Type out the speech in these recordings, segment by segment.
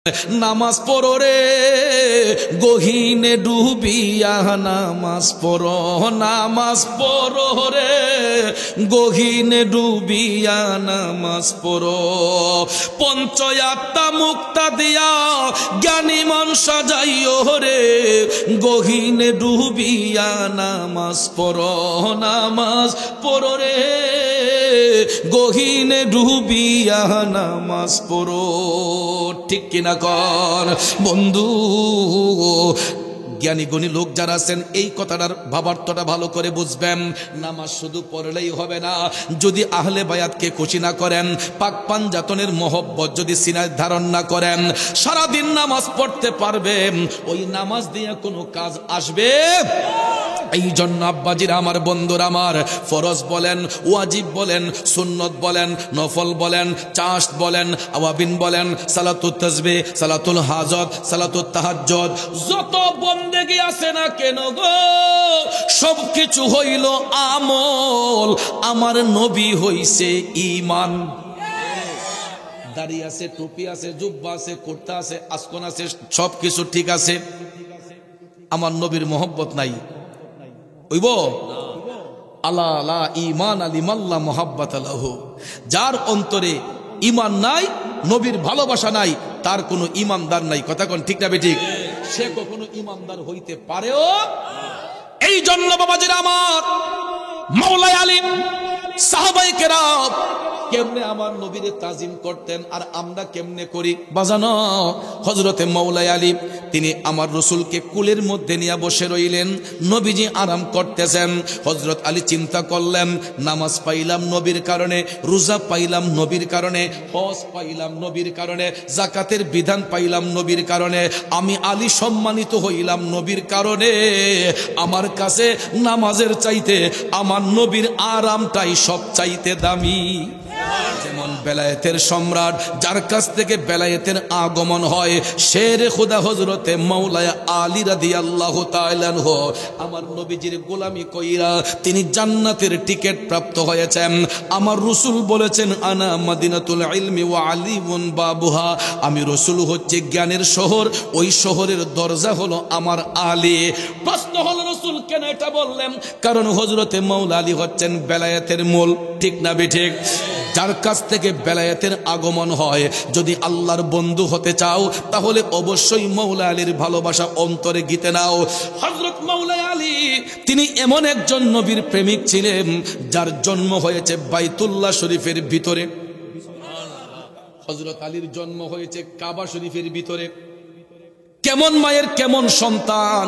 নামাজ পড়ো রে গহীনে ডুবিয়া, নামাজ পড়ো, নামাজ পড়ো রে গহীনে ডুবিয়া, নামাজ পড়ো। পঞ্চয়াত্তা মুক্তা দিয়া জ্ঞানী মন সাজাইও রে গহীনে ডুবিয়া, নামাজ পড়ো, নামাজ পড়ো রে গহীনে ডুবিয়া, নামাজ পড়ো। ঠিক কিনা কর বন্ধু? জ্ঞানী গুণী লোক যারা আছেন এই কথাটার ভাবার্থটা ভালো করে বুঝবেন। নামাজ শুধু পড়লেই হবে না, যদি আহলে বায়াতকে খুশি না করেন, পাক পাঞ্জাতনের মহব্বত যদি সিনায় ধারণ না করেন, সারাদিন নামাজ পড়তে পারবেন, ওই নামাজ দিয়ে কোনো কাজ আসবে? এই জন্য আব্বাজিরা আমার, বন্ধুরা আমার, ফরজ বলেন, ওয়াজিব বলেন, সুন্নত বলেন, নফল বলেন, চাষ বলেন, আওয়াবিন বলেন, সালাতুত তাসবিহ, সালাতুল হাজত, সালাতুত তাহাজ্জুদ, যত বন্দেগী আছে না কেন গো, সবকিছু হইল আমল, আমার নবী হইছে ঈমান। দাড়ি আছে, টুপি আছে, জুব্বা আছে, কুর্তা আছে, আসকন আছে, সবকিছু ঠিক আছে, আমার নবীর মহব্বত নাই। হইব? আলা লা ঈমান লিমাল্লা মুহাব্বাত লাহু। যার অন্তরে ঈমান নাই, নবীর ভালোবাসা নাই, তার কোনো ঈমানদার নাই। কথা কোন ঠিক না বেঠিক? সে কখনো ঈমানদার হইতে পারেও। এই জন্য বাবাজিরা আমার, মাওলাই আলী, সাহাবায়ে কেরাম কেমনে আমার নবীরে তাজিম করতেন আর আমরা কেমনে করি বাজানো? হযরতে মাওলাই আলী তিনি আমার রাসূলকে কুলের মধ্যে নিয়ে বসে রইলেন, নবীজি আরাম করতেছেন। হযরত আলী চিন্তা করলেন, নামাজ পাইলাম নবীর কারণে, রোজা পাইলাম নবীর কারণে, হজ পাইলাম নবীর কারণে, যাকাতের বিধান পাইলাম নবীর কারণে, আমি আলী সম্মানিত হইলাম নবীর কারণে। আমার কাছে নামাজের চাইতে আমার নবীর আরামটাই সব চাইতে দামি। যেমন বেলায়েতের সম্রাট, যার কাছ থেকে বেলায়েতের আগমন হয়, শেরে খুদা হযরতে মাওলাই আলী রাদিয়াল্লাহু তাআলা আনহু, আমার নবীজির গোলামি কইরা তিনি জান্নাতের টিকিট প্রাপ্ত হয়েছেন। আমার রাসূল বলেছেন, আনা মদিনাতুল ইলমি ওয়া আলিউন বাবুহা, আমি রাসূল হচ্ছে জ্ঞানের শহর, ওই শহরের দরজা হলো আমার আলী। প্রশ্ন হলো, রাসূল কেন এটা বললেন? কারণ হযরতে মাওলা আলী হচ্ছেন বেলায়েতের মূল। ঠিক না বেঠিক? যার কাছ থেকে বেলায়েতের আগমন হয়, যদি আল্লাহর বন্ধু হতে চাও তাহলে অবশ্যই মাওলা আলীর ভালোবাসা অন্তরে গীতে নাও। হযরত মাওলা আলী তিনি এমন একজন নবীর প্রেমিক ছিলেন যার জন্ম হয়েছে বাইতুল্লাহ শরীফের ভিতরে। হযরত আলীর জন্ম হয়েছে কাবা শরীফের ভিতরে। কেমন মায়ের কেমন সন্তান!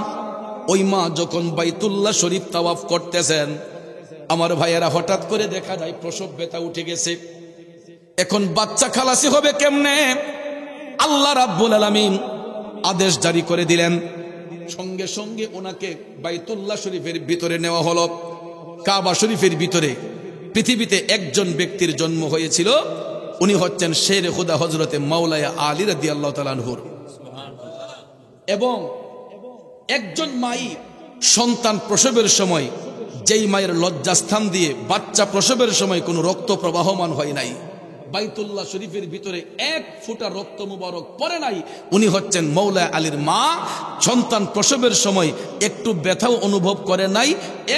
ওই মা যখন বাইতুল্লাহ শরীফ তাওয়াফ করতেছেন, আমার ভাইয়েরা, হঠাৎ করে দেখা যায় প্রসব ব্যথা উঠে গেছে। এখন বাচ্চা খালাসি হবে কেমনে? আল্লাহ রাব্বুল আলামিন আদেশ জারি করে দিলেন, সঙ্গে সঙ্গে ওনাকে বাইতুল্লাহ শরীফের ভিতরে নেওয়া হলো। কাবা শরীফের ভিতরে পৃথিবীতে একজন ব্যক্তির জন্ম হয়েছিল, উনি হচ্ছেন শেরে খুদা হযরতে মাওলাই আলী রাদিয়াল্লাহু তাআলা আনহুর। এবং একজন মাই সন্তান প্রসবের সময়, যেই মায়ের লজ্জাস্থান দিয়ে বাচ্চা প্রসবের সময় কোনো রক্ত প্রবাহমান হয় নাই, বাইতুল্লাহ শরীফের ভিতরে এক ফোঁটা রক্ত মুবারক পড়ে নাই, উনি হচ্ছেন মাওলা আলীর মা। সন্তান প্রসবের সময় একটু ব্যথাও অনুভব করে নাই,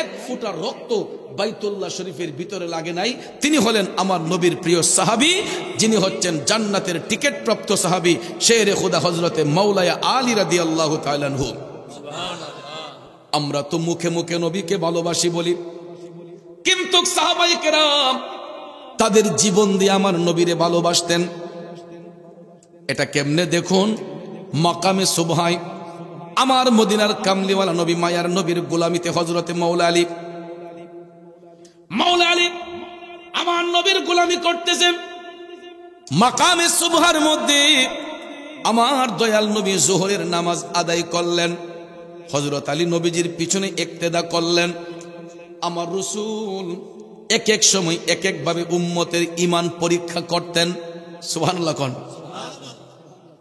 এক ফোঁটা রক্ত বাইতুল্লাহ শরীফের ভিতরে লাগে নাই। তিনি হলেন আমার নবীর প্রিয় সাহাবী, যিনি হচ্ছেন জান্নাতের টিকিট প্রাপ্ত সাহাবী, শেরে খুদা হযরতে মাওলা আলী রাদিয়াল্লাহু তাআলা আনহু। আমরা তো মুখে মুখে নবীকে ভালোবাসি বলি, কিন্তু সাহাবায়ে কেরাম তাদের জীবন দিয়ে আমার নবীরে ভালোবাসতেন। এটা কেমনে দেখুন, মাকামে সুবহায় আমার মদিনার কামলিওয়ালা নবী, মায়ার নবীর গোলামিতে হযরতে মাওলা আলী, মাওলা আলী আমার নবীর গোলামি করতেছেন। মাকামে সুবহার মধ্যে আমার দয়াল নবী যোহরের নামাজ আদায় করলেন। হযরত আলী নবীজির পিছনে ইক্তেদা করলেন। আমার রাসূল এক এক সময় এক এক ভাবে উম্মতের ঈমান পরীক্ষা করতেন। সুবহানাল্লাহ কোন?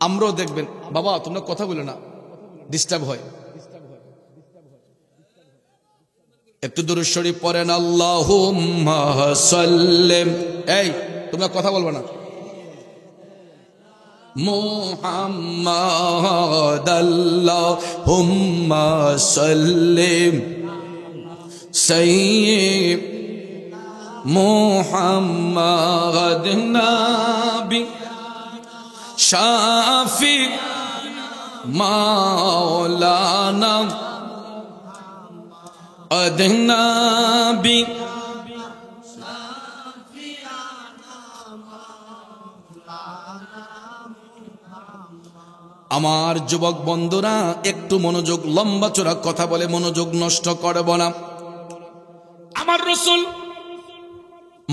আমরাও দেখবেন, বাবা তোমরা কথা বলো না, ডিস্টার্ব হয়। একটু দুরূদ শরীফ পড়েন, আল্লাহুম্মা সাল্লি। এই তোমরা কথা বলবে না। মুহাম্মাদ আল্লাহুম্মা সাল্লি সাইয়্যিদ মুহাম্মাদ নবী শাফি মাওলানা আদনাবি আমার যুবক বন্ধুরা একটু মনোযোগ, লম্বা চড়া কথা বলে মনোযোগ নষ্ট করব না। আমার রাসূল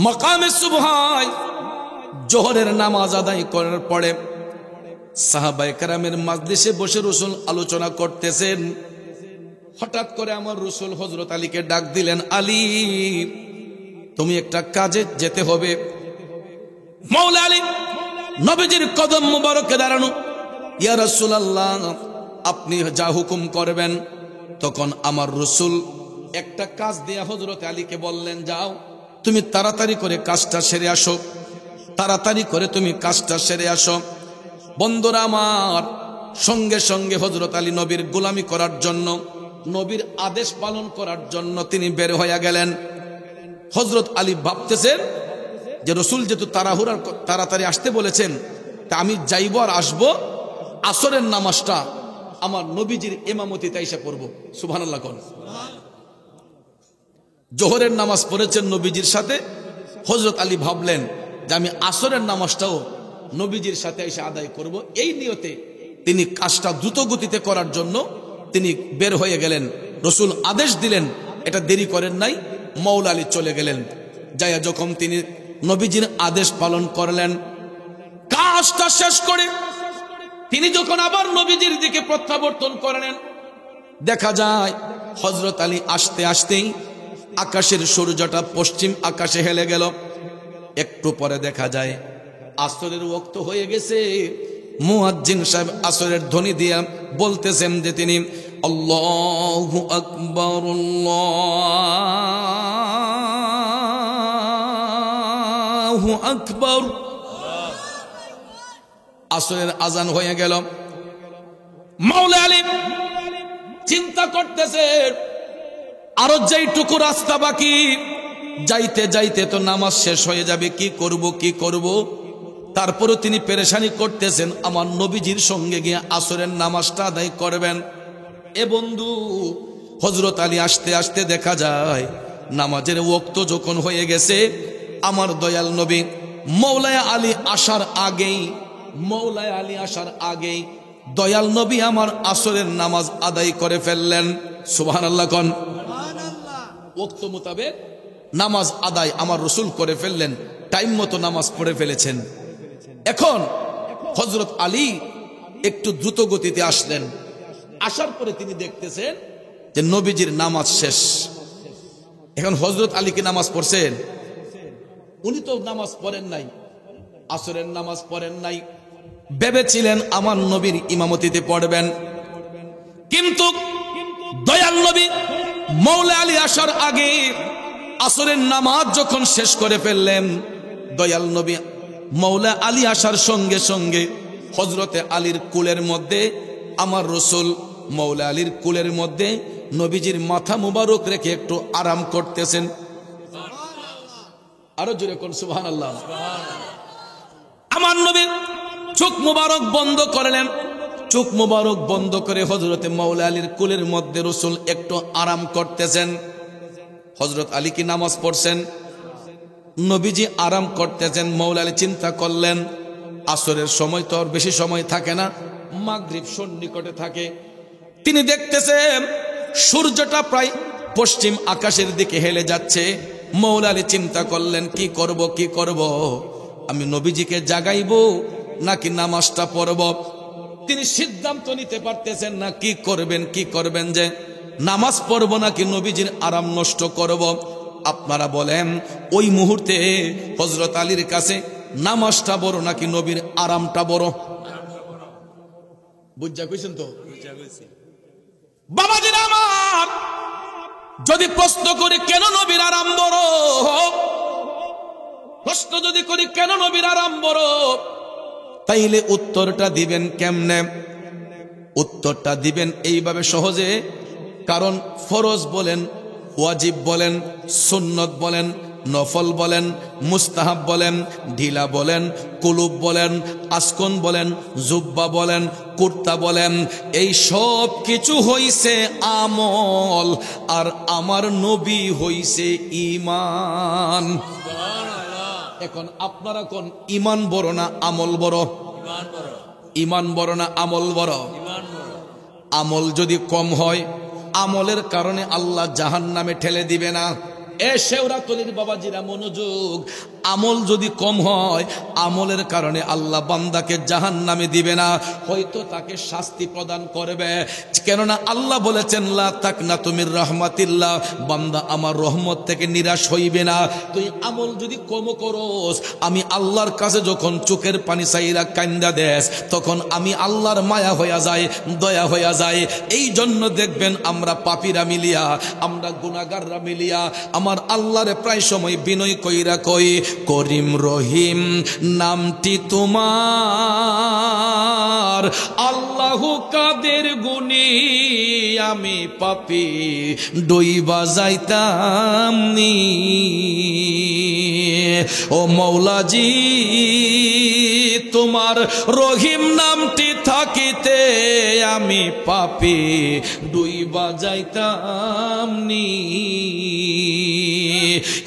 মাকামে সুবহায় জোহরের নামাজ আদায় করার পরে সাহাবায়ে কেরামের মাজলিসে বসে রাসূল আলোচনা করতেছেন। হঠাৎ করে আমার রাসূল হযরত আলীকে ডাক দিলেন, আলী তুমি একটা কাজে যেতে হবে। মাওলা আলী নবীজির কদম মুবারকে দাঁড়ানো, ইয়া রাসূলুল্লাহ আপনি যা হুকুম করবেন। তখন আমার রাসূল একটা কাজ দিয়ে হযরত আলীকে বললেন, যাও তুমি তাড়াতাড়ি করে কাজটা সেরে আসো, তাড়াতাড়ি করে তুমি কাজটা সেরে আসো। বন্ধুরা আমার, সঙ্গে সঙ্গে হযরত আলী নবীর গোলামি করার জন্য, নবীর আদেশ পালন করার জন্য তিনি বের হয়ে গেলেন। হযরত আলী ভাবতেছেন যে রাসূল যেহেতু তাড়াতাড়ি আসতে বলেছেন, তা আমি যাইব আর আসবো, আসরের নামাজটা আমার নবীজির ইমামতিতে এসে পড়ব। সুবহানাল্লাহ কোন। জোহরের নামাজ পড়েছেন নবীজির সাথে, হযরত আলী ভাবলেন যে আমি আসরের নামাজটাও নবীজির সাথে এসে আদায় করব। এই নিয়তে তিনি কাজটা দ্রুত গতিতে করার জন্য তিনি বের হয়ে গেলেন। রাসূল আদেশ দিলেন, এটা দেরি করেন নাই, মাওলা আলী চলে গেলেন। যাইয়া যখন তিনি নবীজির আদেশ পালন করলেন, কাজটা শেষ করে তিনি যখন আবার নবীজির দিকে প্রত্যাবর্তন করলেন, দেখা যায় হযরত আলী আসতে আসতেই আকাশের সূর্যটা পশ্চিম আকাশে হেলে গেল। একটু পরে দেখা যায় আসরের ওয়াক্ত হয়ে গেছে। মুয়াজ্জিন সাহেব আসরের ধ্বনি দিয়ে বলতেছেন যে তিনি আল্লাহু আকবার আল্লাহু আকবার। আসরের আজান হয়ে গেল। মাওলা আলী চিন্তা করতেছে আরো যেইটুকু রাস্তা বাকি, যাইতে যাইতে তো নামাজ শেষ হয়ে যাবে, কি করব কি করব। তারপরে তিনি পেরেশানি করতেছেন আমার নবীজির সঙ্গে গিয়ে আসরের নামাজটা আদায় করবেন। এ বন্ধু, হযরত আলী আসতে আসতে দেখা যায় নামাজের ওয়াক্ত যখন হয়ে গেছে, আমার দয়াল নবী মাওলানা আলী আসার আগেই দয়াল নবী আমার আসরের নামাজ আদায় করে ফেললেন। সুবহানাল্লাহ কোন। ওয়াক্ত মোতাবেক নামাজ আদায় আমার রাসূল করে ফেললেন, টাইম মতো নামাজ পড়ে ফেলেছেন। এখন হযরত আলী একটু দ্রুত গতিতে আসলেন। আসার পরে তিনি দেখতেছেন যে নবীজির নামাজ শেষ। এখন হযরত আলী কি নামাজ পড়ছেন? উনি তো নামাজ পড়েন নাই, আসরের নামাজ পড়েন নাই। ভেবেছিলেন আমার নবীর ইমামতিতে পড়বেন, কিন্তু দয়াল নবী মাওলা আলী আসার আগে আসরের নামাজ যখন শেষ করে ফেললেন, দয়াল নবী মাওলা আলী আসার সঙ্গে সঙ্গে হযরতে আলীর কুলের মধ্যে আমার রাসূল মাওলা আলীর কুলের মধ্যে নবীজির মাথা মুবারক রেখে একটু আরাম করতেছেন। আরো জোরে কোন সুবহানাল্লাহ। আমার নবী চোখ মুবারক বন্ধ করলেন। চোখ মুবারক বন্ধ করে হযরতে মাওলা আলীর কুলের মধ্যে রাসূল একটু আরাম করতেছেন। হযরত আলী কি নামাজ পড়ছেন? নবীজি আরাম করতেছেন। মাওলা আলী চিন্তা করলেন আসরের সময় তো আর বেশি সময় থাকে না, মাগরিব সন্নিকটে থাকে। তিনি দেখতেছেন সূর্যটা প্রায় পশ্চিম আকাশের দিকে হেলে যাচ্ছে। মাওলা আলী চিন্তা করলেন কি করব, আমি নবীজিকে জাগাইবো নাকি নামাজটা পড়ব। তিনি সিদ্ধান্ত নিতে পারতেছেন না কি করবেন, যে নামাজ পড়ব নাকি নবীজির আরাম নষ্ট করব। আপনারা বলেন ওই মুহূর্তে হযরত আলীর কাছে নামাজটা বড় নাকি নবীর আরামটা বড়? বুঝা কইছেন তো বাবাজিরা আমার, যদি প্রশ্ন করি কেন নবীর আরাম বড়, প্রশ্ন যদি করি কেন নবীর আরাম বড়, তাইলে উত্তরটা দিবেন কেমনে? উত্তরটা দিবেন এইভাবে সহজে, কারণ ফরজ বলেন, ওয়াজিব বলেন, সুন্নত বলেন, নফল বলেন, মুস্তাহাব বলেন, ঢিলা বলেন, কুলুব বলেন, আসকন বলেন, জুব্বা বলেন, কুর্তা বলেন, এই সব কিছু হইছে আমল, আর আমার নবী হইছে ঈমান। এখন আপনারা কোন ঈমান বড় না আমল বড়? ঈমান বড় না আমল বড়? আমল যদি কম হয়, আমলের কারণে আল্লাহ জাহান্নামে ঠেলে দিবে না। এ শেওরাতলির বাবাজিরা মনোযোগ, আমল যদি কম হয়, আমলের কারণে আল্লাহ বান্দাকে জাহান্নামে দিবে না, হয়তো তাকে শাস্তি প্রদান করবে। কেননা আল্লাহ বলেছেন লা তাকনাতু মির রাহমাতিল্লাহ, বান্দা আমার রহমত থেকে নিরাশ হইবে না। তুই আমল যদি কম করস, আমি আল্লাহর কাছে যখন চোখের পানি চাইরা কান্দা দেস, তখন আমি আল্লাহর মায়া হইয়া যায়, দয়া হইয়া যায়। এই জন্য দেখবেন আমরা পাপীরা মিলিয়া, আমরা গুনাহগাররা মিলিয়া আমার আল্লাহরে প্রায় সময় বিনয় কইরা কই, করিম রহিম নামটি তোমার, আল্লাহু কাদের গুণী আমি পাপী ডুইবা যাইতাম নি। ও মৌলাজি তোমার রহিম নামটি থাকিতে আমি পাপী ডুইবা যাইতাম নি।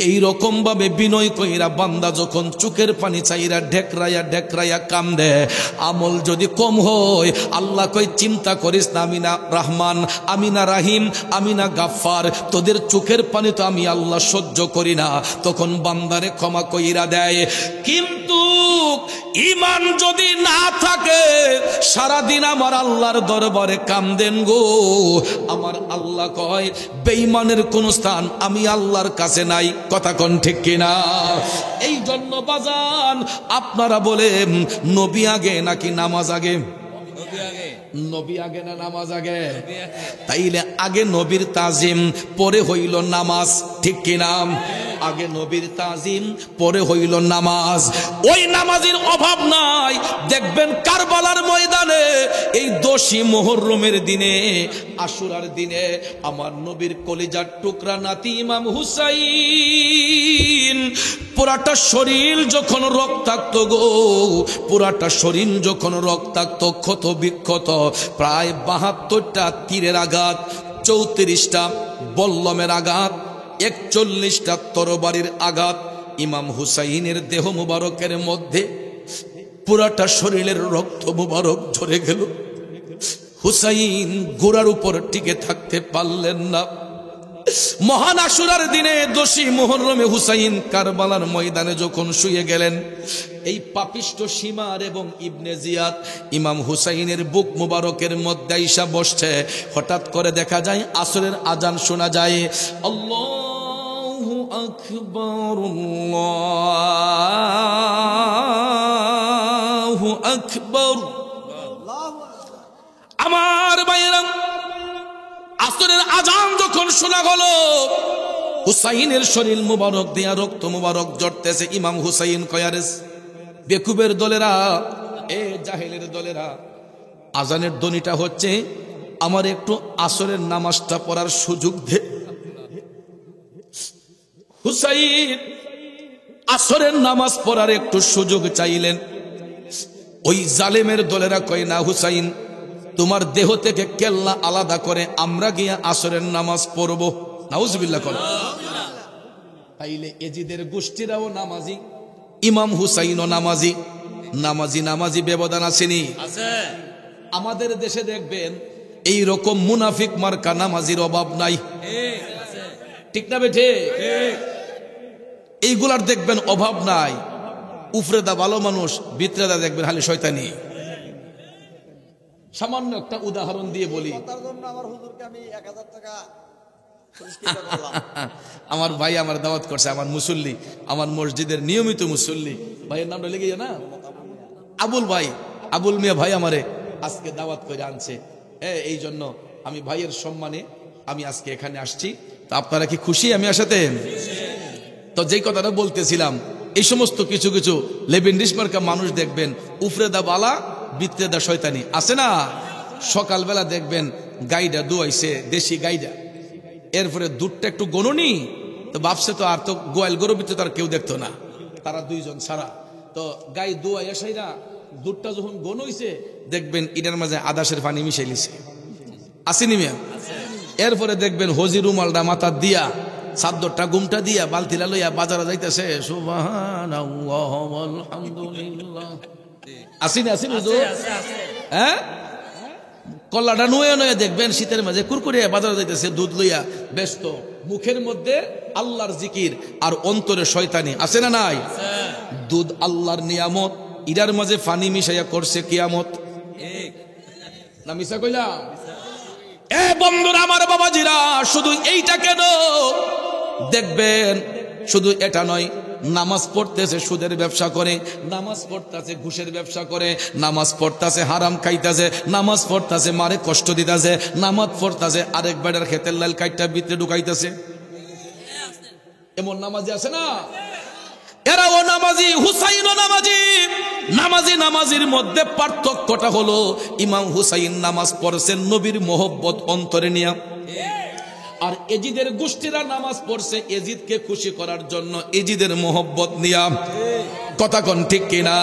এইরকম ভাবে বিনয় কইরা বান্দা যখন চোখের পানি চাইরা ঢেকরাইয়া ঢেকরাইয়া কান্দে, আমল যদি কম হয়, আল্লাহ কই চিন্তা করিস না, আমি না রহমান, আমি না রাহিম, আমি না গাফফার, তোদের চোখের পানি তো আমি আল্লাহ সহ্য করি না। তখন বান্দারে ক্ষমা কইরা দেয়। কিন্তু ঈমান যদি না থাকে, সারাদিন আমার আল্লাহর দরবারে কান্দেন গো। আমার আল্লাহ কয় বেঈমানের কোন স্থান আমি আল্লাহর কাছে নাই। কথা কোন ঠিক কিনা? এই জন্য বাজান আপনারা বলেন নবী আগে নাকি নামাজ আগে? নবী আগে না নামাজ আগে? তাইলে আগে নবীর তাজিম, পরে হইল নামাজ, ঠিক কিনা? আগে নবীর তাজিম, পরে হইল নামাজ। ওই নামাজের অভাব নাই। দেখবেন কারবালার ময়দানে এই 10ই মুহররমের দিনে, আশুরার দিনে আমার নবীর কলিজার টুকরা নাতি ইমাম হুসাইন পুরাটা শরীর যখন রক্তাক্ত গো, পুরাটা শরীর যখন রক্তাক্ত, ক্ষত বিক্ষত, প্রায় 72টা তীরের আঘাত, 34টা বল্লমের আঘাত, 41টা তরবারির আঘাত ইমাম হুসাইনের দেহ মুবারকের মধ্যে, পুরাটা শরীরের রক্ত মুবারক ঝরে গেল। হুসাইন গোড়ার উপর টিকে থাকতে পারলেন না। মহান আশুরার দিনে 10ই মুহররমে হুসাইন কারবালার ময়দানে যখন শুয়ে গেলেন, এই পাপিষ্ট সীমার এবং ইবনে জিয়াদ ইমাম হুসাইনের বুক মুবারকের মধ্যে আইসা বসছে। হঠাৎ করে দেখা যায় আসরের আজান শোনা যায়। আল্লাহু আকবার, আল্লাহু আকবার। আমার ভাইরা, আসরের আজান যখন শোনা গেল, হুসাইনের শরীর মুবারক দিয়া রক্ত মুবারক জড়তেছে। ইমাম হুসাইন কয়ারেস, বেকুবের দলেরা, এ জাহেলের দলেরা, আজানের ধ্বনিটা হচ্ছে আমার একটু আসরের নামাজটা পড়ার সুযোগ দে। হুসাইন আসরের নামাজ পড়ার একটু সুযোগ চাইলেন। ওই জালেমের দলেরা কয় না হুসাইন, তোমার দেহ থেকে কেল্লা আলাদা করে আমরা গিয়া আসরের নামাজ পড়ব। নাউজুবিল্লাহ কর। তাইলে এজিদের গোষ্ঠীরাও নামাজি, ইমাম হুসাইনও নামাজি। নামাজি নামাজি ব্যবধান আসেনি? আমাদের দেশে দেখবেন এই রকম মুনাফিক মার্কা নামাজির অভাব নাই, ঠিক না বেঠে? এইগুলার দেখবেন অভাব নাই। উফরেদা ভালো মানুষ, ভিতরেদা দেখবেন খালি শয়তানি। সামান্য একটা উদাহরণ দিয়ে বলি। আমার ভাই আমার দাওয়াত করছে, আমার মুসল্লি, আমার মসজিদের নিয়মিত মুসল্লি, ভাইয়ের নামটা লেগে যায় না, আবুল ভাই, আবুল মিয়া ভাই আমারে আজকে দাওয়াত করে আনছে। এই জন্য আমি ভাইয়ের সম্মানে আমি আজকে এখানে আসছি। তো আপনারা কি খুশি আমি আসাতে? তো যেই কথাটা বলতেছিলাম, এই সমস্ত কিছু কিছু লেবেন্ডিস মার্কা মানুষ দেখবেন উফরে দা বালা বিত্রে দা শয়তানি আছে না। সকালবেলা দেখবেন গাইডা দুয়াইছে দেশি গাইডা, এরপরে দুধটা একটু গননি তো ভাবছে তো আর তো গোয়াল গরু বিত্রে তো আর কেউ দেখতো না, তারা দুইজন ছাড়া। তো গাই দুয়াই আসাইরা দুধটা যখন গন হইছে দেখবেন এটার মাঝে আদাসের পানি মিশাইলিছে, আসেনি মিয়া। এরপরে দেখবেন হজি রুমালটা মাথা দিয়া চাদরটা গুমটা দিয়া বালতিলা লইয়া বাজারে যাইতেছে, সুবহানাল্লাহ আলহামদুলিল্লাহ, আসেনি আসেনি হুজুর। হ্যাঁ, কল্লাটা নুয়ে নুয়ে দেখবেন শীতের মাঝে কুরকুরিয়া বাজারে যাইতেছে দুধ লইয়া ব্যস্ত, মুখের মধ্যে আল্লাহর জিকির আর অন্তরে শয়তানি, আছে না নাই? দুধ আল্লাহর নিয়ামত, ইরার মাঝে ফানি মিশাইয়া করছে কিয়ামত, না মিশা কইলা? এ বন্ধুরা আমার, বাবাজিরা, শুধু এইটা কেন দেখবেন, শুধু এটা নয়, নামাজ পড়তেছে সুদের ব্যবসা করে, নামাজ পড়তেছে ঘুষের ব্যবসা করে, নামাজ পড়তেছে হারাম খাইতেছে, নামাজ পড়তেছে মারে কষ্ট দিতেছে, নামাজ পড়তেছে আরেক বেড়ার খেতের লাল কাইটটা ভিতরে ঢুকাইতেছে। এমন নামাজি আছে না? এরাও নামাজি, হুসাইনও নামাজি। নামাজি নামাজির মধ্যে পার্থক্যটা হলো ইমাম হুসাইন নামাজ পড়ছেন নবীর মোহব্বত অন্তরে নিয়া, আর এজিদের গোষ্ঠীরা নামাজ পড়ছে এজিদকে খুশি করার জন্য এজিদের মোহব্বত নিয়া। কথা কোন ঠিক কিনা?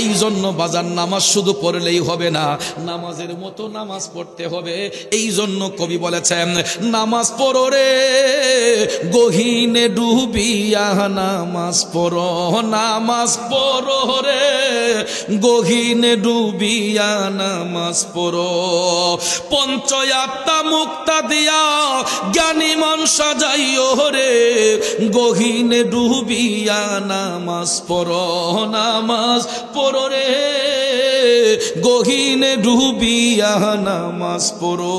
এই জন্য বাজার নামাজ শুধু পড়লেই হবে না, নামাজের মতো নামাজ পড়তে হবে। এই জন্য কবি বলেছেন, নামাজ পড়ো রে গহীনে ডুবিয়া, নামাজ পড়ো, নামাজ পড়ো রে গহীনে ডুবিয়া, নামাজ পড়ো, পঞ্চয়াত্তা মুক্তা দিয়া জ্ঞানী মন সাজাইও রে গহীনে ডুবিয়া, নামাজ পড়ো, নামাজ পড়ো রে গহীনে ডুবিয়া, নামাজ পড়ো।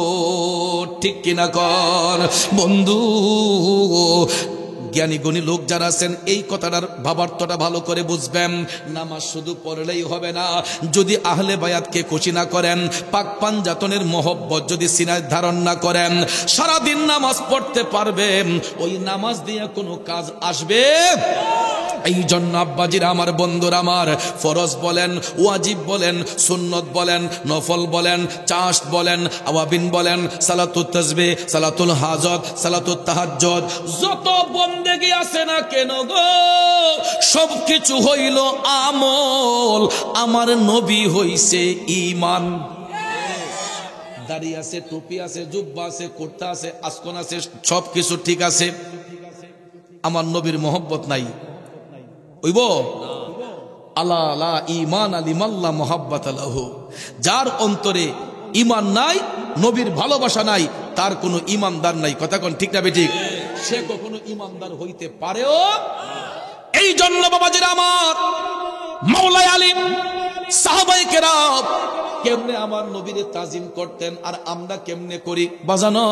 ঠিক কিনা কর বন্ধু? জ্ঞানী গুণী লোক যারা আছেন এই কথাটার ভাবার্থটা ভালো করে বুঝবেন। নামাজ শুধু পড়লেই হবে না, যদি আহলে বায়াতকে খুশি না করেন, পাক পাঞ্জাতনের মহব্বত যদি সিনায় ধারণ না করেন, সারাদিন নামাজ পড়তে পারবেন, ওই নামাজ দিয়ে কোনো কাজ আসবে? এই জন্য আব্বাজিরা আমার, বন্ধুরা আমার, ফরজ বলেন, ওয়াজিব বলেন, সুন্নত বলেন, নফল বলেন, চাষ বলেন, আওয়াবিন বলেন, সালাতুত তাসবিহ, সালাতুল হাজত, সালাতুত তাহাজ্জুদ, যত বন্দেগী আছে না কেন গো, সবকিছু হইল আমল, আমার নবী হইছে ঈমান। দাড়ি আছে, টুপি আছে, জুব্বা আছে, কুর্তা আছে, আসকন আছে, সবকিছু ঠিক আছে, আমার নবীর মোহব্বত নাই, হইব? আলা লা ঈমান লিমাল্লা মুহাব্বাত লাহু, যার অন্তরে ঈমান নাই, নবীর ভালোবাসা নাই, তার কোনো ঈমানদার নাই। কথা কোন ঠিক না বেঠিক? সে কখনো ঈমানদার হইতে পারেও। এই জন্য বাবাজিরা আমার, মাওলাই আলী, সাহাবায়ে কেরাম কেমনে আমার নবীর তাজিম করতেন আর আমরা কেমনে করি বাজানো।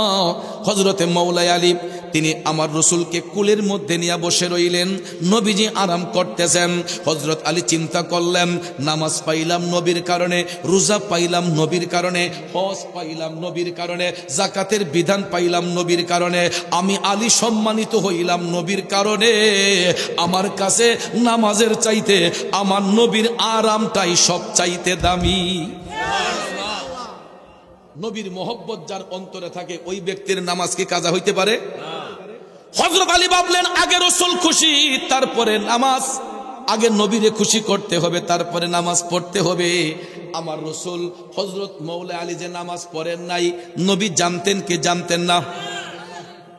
হযরতে মাওলাই আলী তিনি আমার রসুলকে কুলের মধ্যে নিয়ে বসে রইলেন, নবীজি আরাম করতেছেন। হযরত আলী চিন্তা করলেন, নামাজ পাইলাম নবীর কারণে, রোজা পাইলাম নবীর কারণে, হজ পাইলাম নবীর কারণে, যাকাতের বিধান পাইলাম নবীর কারণে, আমি আলী সম্মানিত হইলাম নবীর কারণে। আমার কাছে নামাজের চাইতে আমার নবীর আরামটাই সব চাইতে দামি। নবীর মোহব্বত যার অন্তরে থাকে ওই ব্যক্তির নামাজ কি কাজা হইতে পারে? হযরত আলী ভাবলেন, আগে রাসূল খুশি, তারপরে নামাজ, আগে নবীরে খুশি করতে হবে, তারপরে নামাজ পড়তে হবে। আমার রাসূল হযরত মাওলা আলী যে নামাজ পড়েন নাই, নবী জানতেন কি জানতেন না?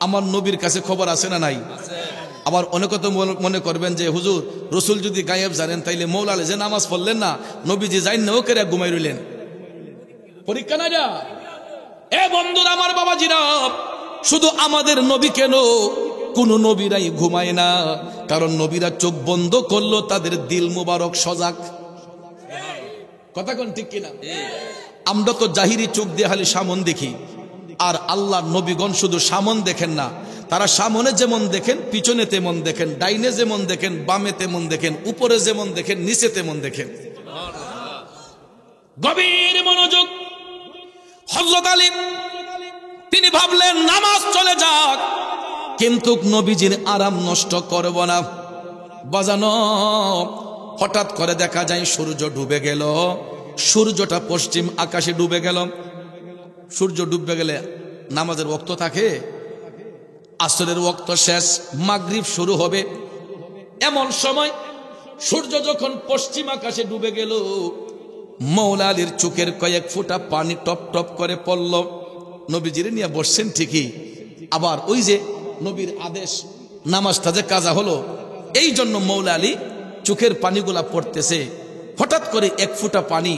আমার নবীর কাছে খবর আছে না নাই? আবার অনেকে তো মনে করবেন যে হুজুর রাসূল যদি গায়েব জানেন তাইলে মাওলা আলী যে নামাজ পড়লেন না, নবীজি জানেন না, ও করে ঘুমাই রইলেন। পরীক্ষা না যা। এ বন্ধুরা আমার, বাবাজিরা, শুধু আমাদের নবী কেন, কোন নবীরাই ঘুমায় না, কারণ নবীরা চোখ বন্ধ করলো তাদের দিল মুবারক সজাগ। কথা কোন ঠিক কিনা? আমরা তো জাহিরি চোখ দিয়ে খালি সামন দেখি, আর আল্লাহর নবীগণ শুধু সামন দেখেন না, তারা সামনে যেমন দেখেন পিছনে তেমন দেখেন, ডাইনে যেমন দেখেন বামে তেমন দেখেন, উপরে যেমন দেখেন নিচে তেমন দেখেন। গভীর মনোযোগ। হযরত আলী তিনি ভাবলেন নামাজ চলে যাক, কিন্তু নবীজির আরাম নষ্ট করব না। বাজানো হঠাৎ করে দেখা যায় সূর্য ডুবে গেল, সূর্যটা পশ্চিম আকাশে ডুবে গেল। সূর্য ডুবে গেলে নামাজের ওয়াক্ত থাকে, আসরের ওয়াক্ত শেষ, মাগরিব শুরু হবে। এমন সময় সূর্য যখন পশ্চিম আকাশে ডুবে গেল, মৌলা আলীর চোখের কয়েক ফোঁটা পানি টপ টপ করে পড়ল। নবীজিরে নিয়ে বসছেন ঠিকই, আবার ওই যে নবীর আদেশ নামাজটা যে কাজা হলো, এই জন্য মৌলা আলী চোখের পানিগুলা পড়তেছে। হঠাৎ করে এক ফোঁটা পানি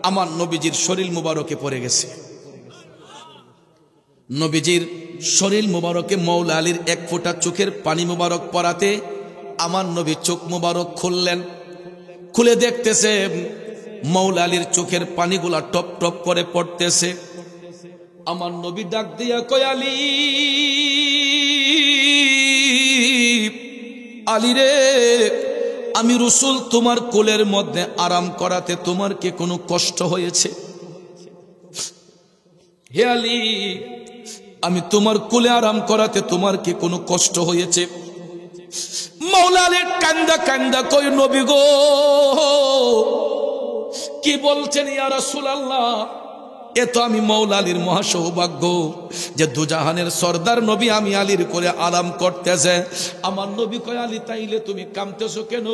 আমার নবীজির শরীর মুবারকে পড়ে গেছে। নবীজির শরীর মুবারকে মৌলা আলীর এক ফোঁটা চোখের পানি মুবারক পড়াতে আমার নবী চোখ মুবারক খুললেন। খুলে দেখতেছে মৌলা আলীর চোখের পানিগুলা টপ টপ করে পড়তেছে। আমার নবী ডাক দিয়া কয়, আলী, আলী রে, আমি রাসূল তোমার কোলের মধ্যে আরাম করাতে তোমার কি কোনো কষ্ট হয়েছে? হে আলী, আমি তোমার কোলে আরাম করাতে তোমার কি কোনো কষ্ট হয়েছে? মৌলা আলী কান্দা কান্দা কই, নবী গো, কি বলছেন ইয়া রাসূলুল্লাহ? এ তো আমি মৌলা আলীর মহা সৌভাগ্য যে দুজাহানের সর্দার নবী আমি আলীর করে আরাম করতেছে। আমার নবী কয়, আলী তাইলে তুমি কামতেছো কেন?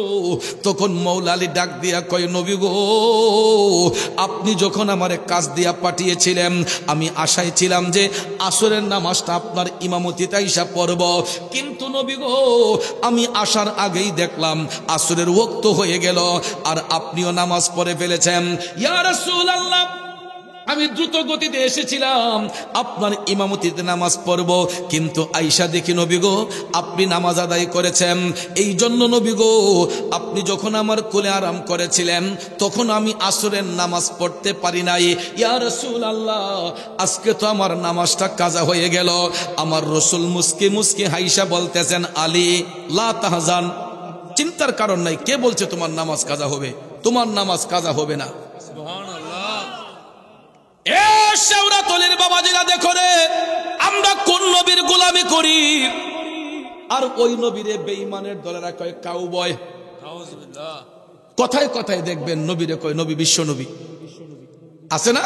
তখন মৌলা আলী ডাক দিয়া কয়, নবী গো, আপনি যখন আমারে কাজ দিয়া পাঠিয়েছিলেন, আমি আশায় ছিলাম যে আসরের নামাজটা আপনার ইমামতিতে আইসা পড়ব, কিন্তু নবী গো, আমি আসার আগেই দেখলাম আসরের ওয়াক্ত হয়ে গেল আর আপনিও নামাজ পড়ে ফেলেছেন। ইয়া রাসূলুল্লাহ, আমি দ্রুত গতিতে এসেছিলাম আপনার ইমামতিতে নামাজ পড়ব, কিন্তু আয়েশা দেখি নবী গো আপনি নামাজ আদায় করেছেন। এই জন্য নবী গো, আপনি যখন আমার কোলে আরাম করেছিলেন তখন আমি আসরের নামাজ পড়তে পারি নাই। ইয়া রাসূলুল্লাহ, আজকে তো আমার নামাজটা কাজা হয়ে গেল। আমার রাসূল মুস্কি মুস্কি হাইসা বলতেছেন, আলী লা তাহজান, চিন্তার কারণ নাই। কে বলছে তোমার নামাজ কাজা হবে? তোমার নামাজ কাজা হবে না। বাবাজিরা দেখো রে, আমরা কোন নবীর গোলামি করি আর ওই নবীরে বেঈমানের দলেরা কয় কাউবয়। কথায় কথায় দেখবেন নবীরে কয় নবী, বিশ্ব নবী আছে না?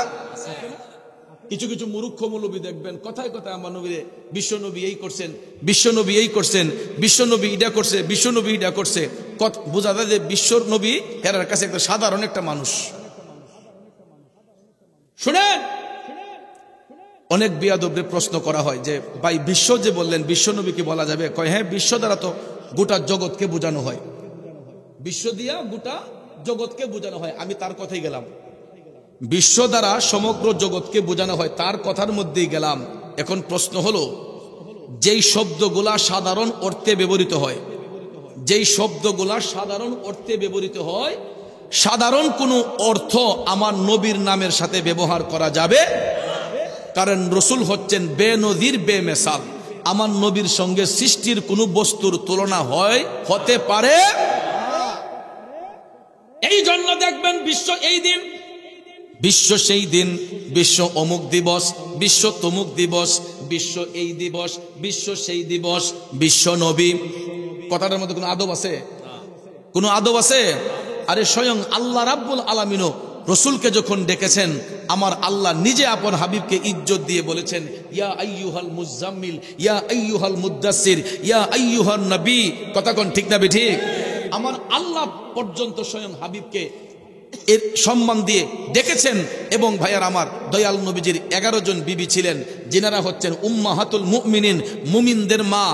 কিছু কিছু মূর্খ মৌলবী দেখবেন কথায় কথায় আমার নবীরে বিশ্ব নবী এই করছেন, বিশ্ব নবী এই করছেন, বিশ্ব নবী ইডা করছে, বিশ্ব নবী ইডা করছে। বোঝা যায় যে বিশ্ব নবী হেরার কাছে একটা সাধারণ একটা মানুষ। শুনেন, অনেক বিয়াদবদের প্রশ্ন করা হয় যে ভাই বিশ্ব যে বললেন, বিশ্ব নবীকে বলা যাবে? কয় হ্যাঁ, বিশ্ব দ্বারা তো গোটা জগৎকে বোঝানো হয়, বিশ্ব দিয়া গোটা জগৎকে বোঝানো হয়। আমি তার কথাই গেলাম, বিশ্ব দ্বারা সমগ্র জগৎকে বোঝানো হয়, তার কথার মধ্যেই গেলাম। এখন প্রশ্ন হলো, যেই শব্দগুলা সাধারণ অর্থে ব্যবহৃত হয়, যেই শব্দগুলা সাধারণ অর্থে ব্যবহৃত হয়, সাধারণ কোনো অর্থ আমার নবীর নামের সাথে ব্যবহার করা যাবে? কারণ রসুল হচ্ছেন বেনজির বেমেসাল। আমার নবীর সঙ্গে সৃষ্টির কোনো বস্তুর তুলনা হতে পারে। এই জন্য দেখবেন বিশ্ব এই দিন, বিশ্ব সেই দিন, বিশ্ব অমুক দিবস, বিশ্ব তমুক দিবস, বিশ্ব এই দিবস, বিশ্ব সেই দিবস, বিশ্ব নবী। কথাটার মধ্যে কোনো আদব আছে? কোনো আদব আছে? আরে স্বয়ং আল্লাহ রাব্বুল আলামিনও রসুলকে যখন ডেকেছেন, আমার আল্লাহ নিজে আপন হাবিবকে ইজ্জত দিয়ে বলেছেন, ইয়া আইয়ুহাল মুজাম্মিল, ইয়া আইয়ুহাল মুদ্দাসসির, ইয়া আইয়ুহান নবী। কথা কোন ঠিক না ঠিক? আমার আল্লাহ পর্যন্ত স্বয়ং হাবিবকে এর সম্মান দিয়ে ডেকেছেন। এবং ভাইয়ার আমার, দয়াল নবীজির 11 জন বিবি ছিলেন, যিনারা হচ্ছেন উম্মাহাতুল মুমিনিন, মুমিনদের মা।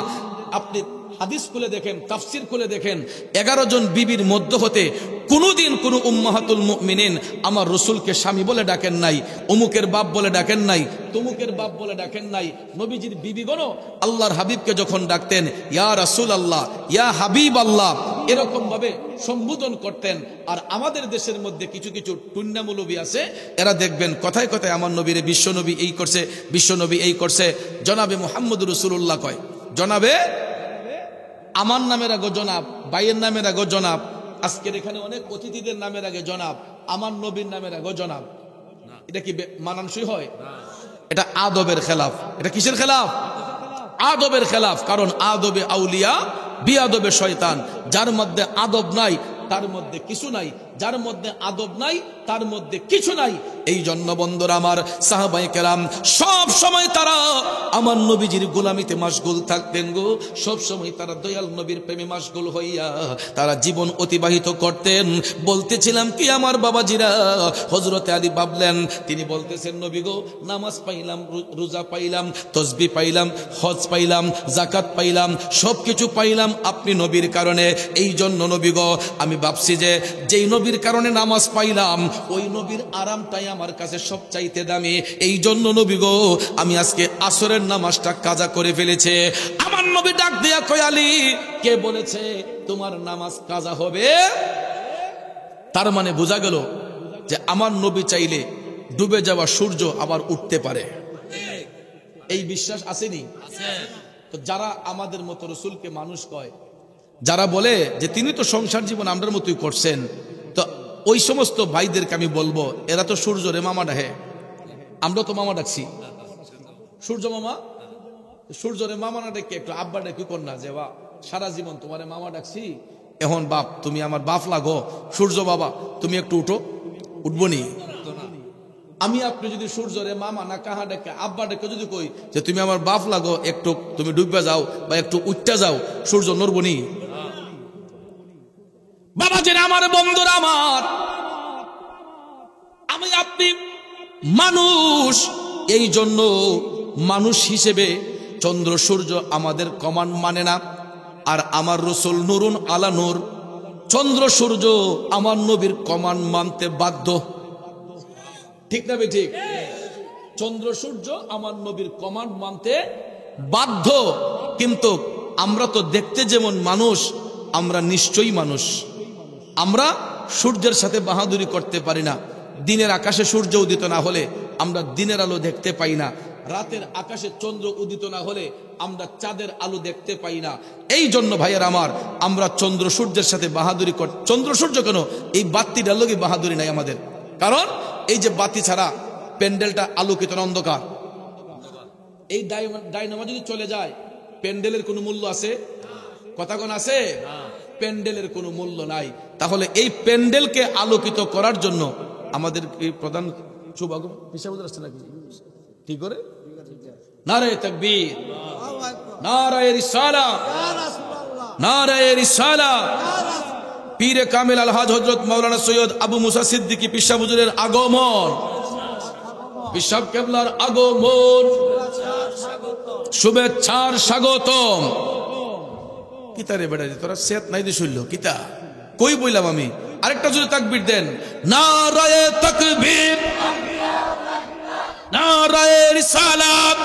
আপনি হাদিস খুলে দেখেন, তাফসির খুলে দেখেন, 11 জন বিবির মধ্য হতে কোনোদিন কোনো উম্মাহাতুল মুমিনিন আমার রসুলকে স্বামী বলে ডাকেন নাই, অমুকের বাপ বলে ডাকেন নাই, তমুকের বাপ বলে ডাকেন নাই। নবীজির বিবিগণ আল্লাহর হাবিবকে যখন ডাকতেন, ইয়া রাসূলুল্লাহ, ইয়া হাবিব আল্লাহ, এরকম ভাবে সম্বোধন করতেন। আর আমাদের দেশের মধ্যে কিছু কিছু টুন্না মৌলবী আছে, এরা দেখবেন কথায় কথায় আমার নবীরে বিশ্ব নবী এই করছে, বিশ্ব নবী এই করছে। জনাবে মুহাম্মদ রাসূলুল্লাহ কয়, জনাবে আমার নামের আগে জনাব, ভাইয়ের নামের আগে জনাব। আজকের এখানে অনেক অতিথিদের নামের আগে জনাব, আমার নবীর নামের আগে জনাব। এটা কি মানানসই হয়? এটা আদবের খেলাফ। এটা কিসের খেলাফ? আদবের খেলাফ। কারণ আদবে আউলিয়া বিয়াদবে শয়তান। যার মধ্যে আদব নাই তার মধ্যে কিছু নাই, যার মধ্যে আদব নাই তার মধ্যে কিছু নাই। এই জন্য বন্ধুরা আমার, সাহাবায়ে কেরাম সব সময় তারা আমার নবীজির গোলামিতে মাশগুল থাকতেন গো। সব সময় তারা দয়াল নবীর প্রেমে মাশগুল হইয়া তারা জীবন অতিবাহিত করতেন। বলতেছিলাম কি আমার বাবাজিরা, হযরতে আলী ভাবলেন, তিনি বলতেছেন নবী গো, নামাজ পাইলাম, রোজা পাইলাম, তসবিহ পাইলাম, হজ পাইলাম, যাকাত পাইলাম, সবকিছু পাইলাম আপনি নবীর কারণে। এই জন্য নবী গো, আমি ভাবছি যে যেই নবীর কারণে নামাজ পাইলাম ওই নবীর আরামটাই আমার কাছে সবচাইতে দামি। এই জন্য নবী গো, আমি আজকে আসরের নামাজটা কাজা করে ফেলেছে। আমার নবী ডাক দিয়া কয়, আলী, কে বলেছে তোমার নামাজ কাজা হবে? তার মানে বোঝা গেল যে আমার নবী চাইলে ডুবে যাওয়া সূর্য আবার উঠতে পারে। এই বিশ্বাস আসেনি? তো যারা আমাদের মতো রসুলকে মানুষ কয়, যারা বলে যে তিনি তো সংসার জীবন আমরার মতোই করছেন, তো ওই সমস্ত ভাইদেরকে আমি বলবো, এরা তো সূর্য রে মামা ডাহে, আমরা তো মামা ডাকছি। সূর্য মামা, সূর্য রে মামা না ডেকে একটু আব্বা ডেকে কর না, যে বা সারা জীবন তোমারে মামা ডাকছি, এখন বাপ তুমি আমার বাপ লাগো, সূর্য বাবা তুমি একটু উঠো। উঠবো নি? আমি আপনি যদি সূর্যরে মামা না কাহা ডেকে আব্বা ডেকে যদি কই যে তুমি আমার বাপ লাগো, একটু তুমি ডুববে যাও বা একটু উঠতে যাও, সূর্য নড়বো নি? বাবাজির আমার, বন্ধুরা আমার, আমি আপনি মানুষ। এই জন্য মানুষ হিসেবে চন্দ্র সূর্য আমাদের কমান্ড মানে না। আর আমার রসুল নুরুন আলা নূর, চন্দ্র সূর্য আমার নবীর কমান্ড মানতে বাধ্য। ঠিক না ঠিক? চন্দ্র সূর্য আমার নবীর কমান্ড মানতে বাধ্য। কিন্তু আমরা তো দেখতে যেমন মানুষ, আমরা নিশ্চয়ই মানুষ। আমরা সূর্যের সাথে বাহাদুরি করতে পারি না। দিনের আকাশে সূর্য উদিত না হলে আমরা দিনের আলো দেখতে পাই না। রাতের আকাশে চন্দ্র উদিত না হলে আমরা চাঁদের আলো দেখতে পাই না। এই জন্য ভাইয়ের আমার, আমরা চন্দ্র সূর্যের সাথে বাহাদুরি কর। চন্দ্র সূর্য কেন, এই বাতিটার লোকে বাহাদুরি নাই আমাদের। কারণ এই যে বাতি ছাড়া প্যান্ডেলটা আলোকিত না অন্ধকার। এই ডাইনামা যদি চলে যায়, প্যান্ডেলের কোনো মূল্য আছে? কথা কোন আছে? প্যান্ডেলের কোনো মূল্য নাই। তাহলে এই প্যান্ডেলকে আলোকিত করার জন্য আমাদের এই প্রধান সৌভাগ্য হিসাবে আসছে নাকি? ঠিক করে নারায়ে তাকবীর, নারায়ে রিসালাত, নারায়ে রিসালাত। পীরে কামিল আলহাজ হযরত মাওলানা সৈয়দ আবু মুসা সিদ্দিকী পিসা হুজুরের আগমন, পিসাব কেবলার আগমন, শুভেচ্ছার স্বাগতম। কিতা রে বেটা, তোরা সেত নাই দি শুনলো কিতা কই বইলাম আমি? আরেকটা যদি তাকবীর দেন, নারায়ে তাকবীর, নারায়ে রিসালাত।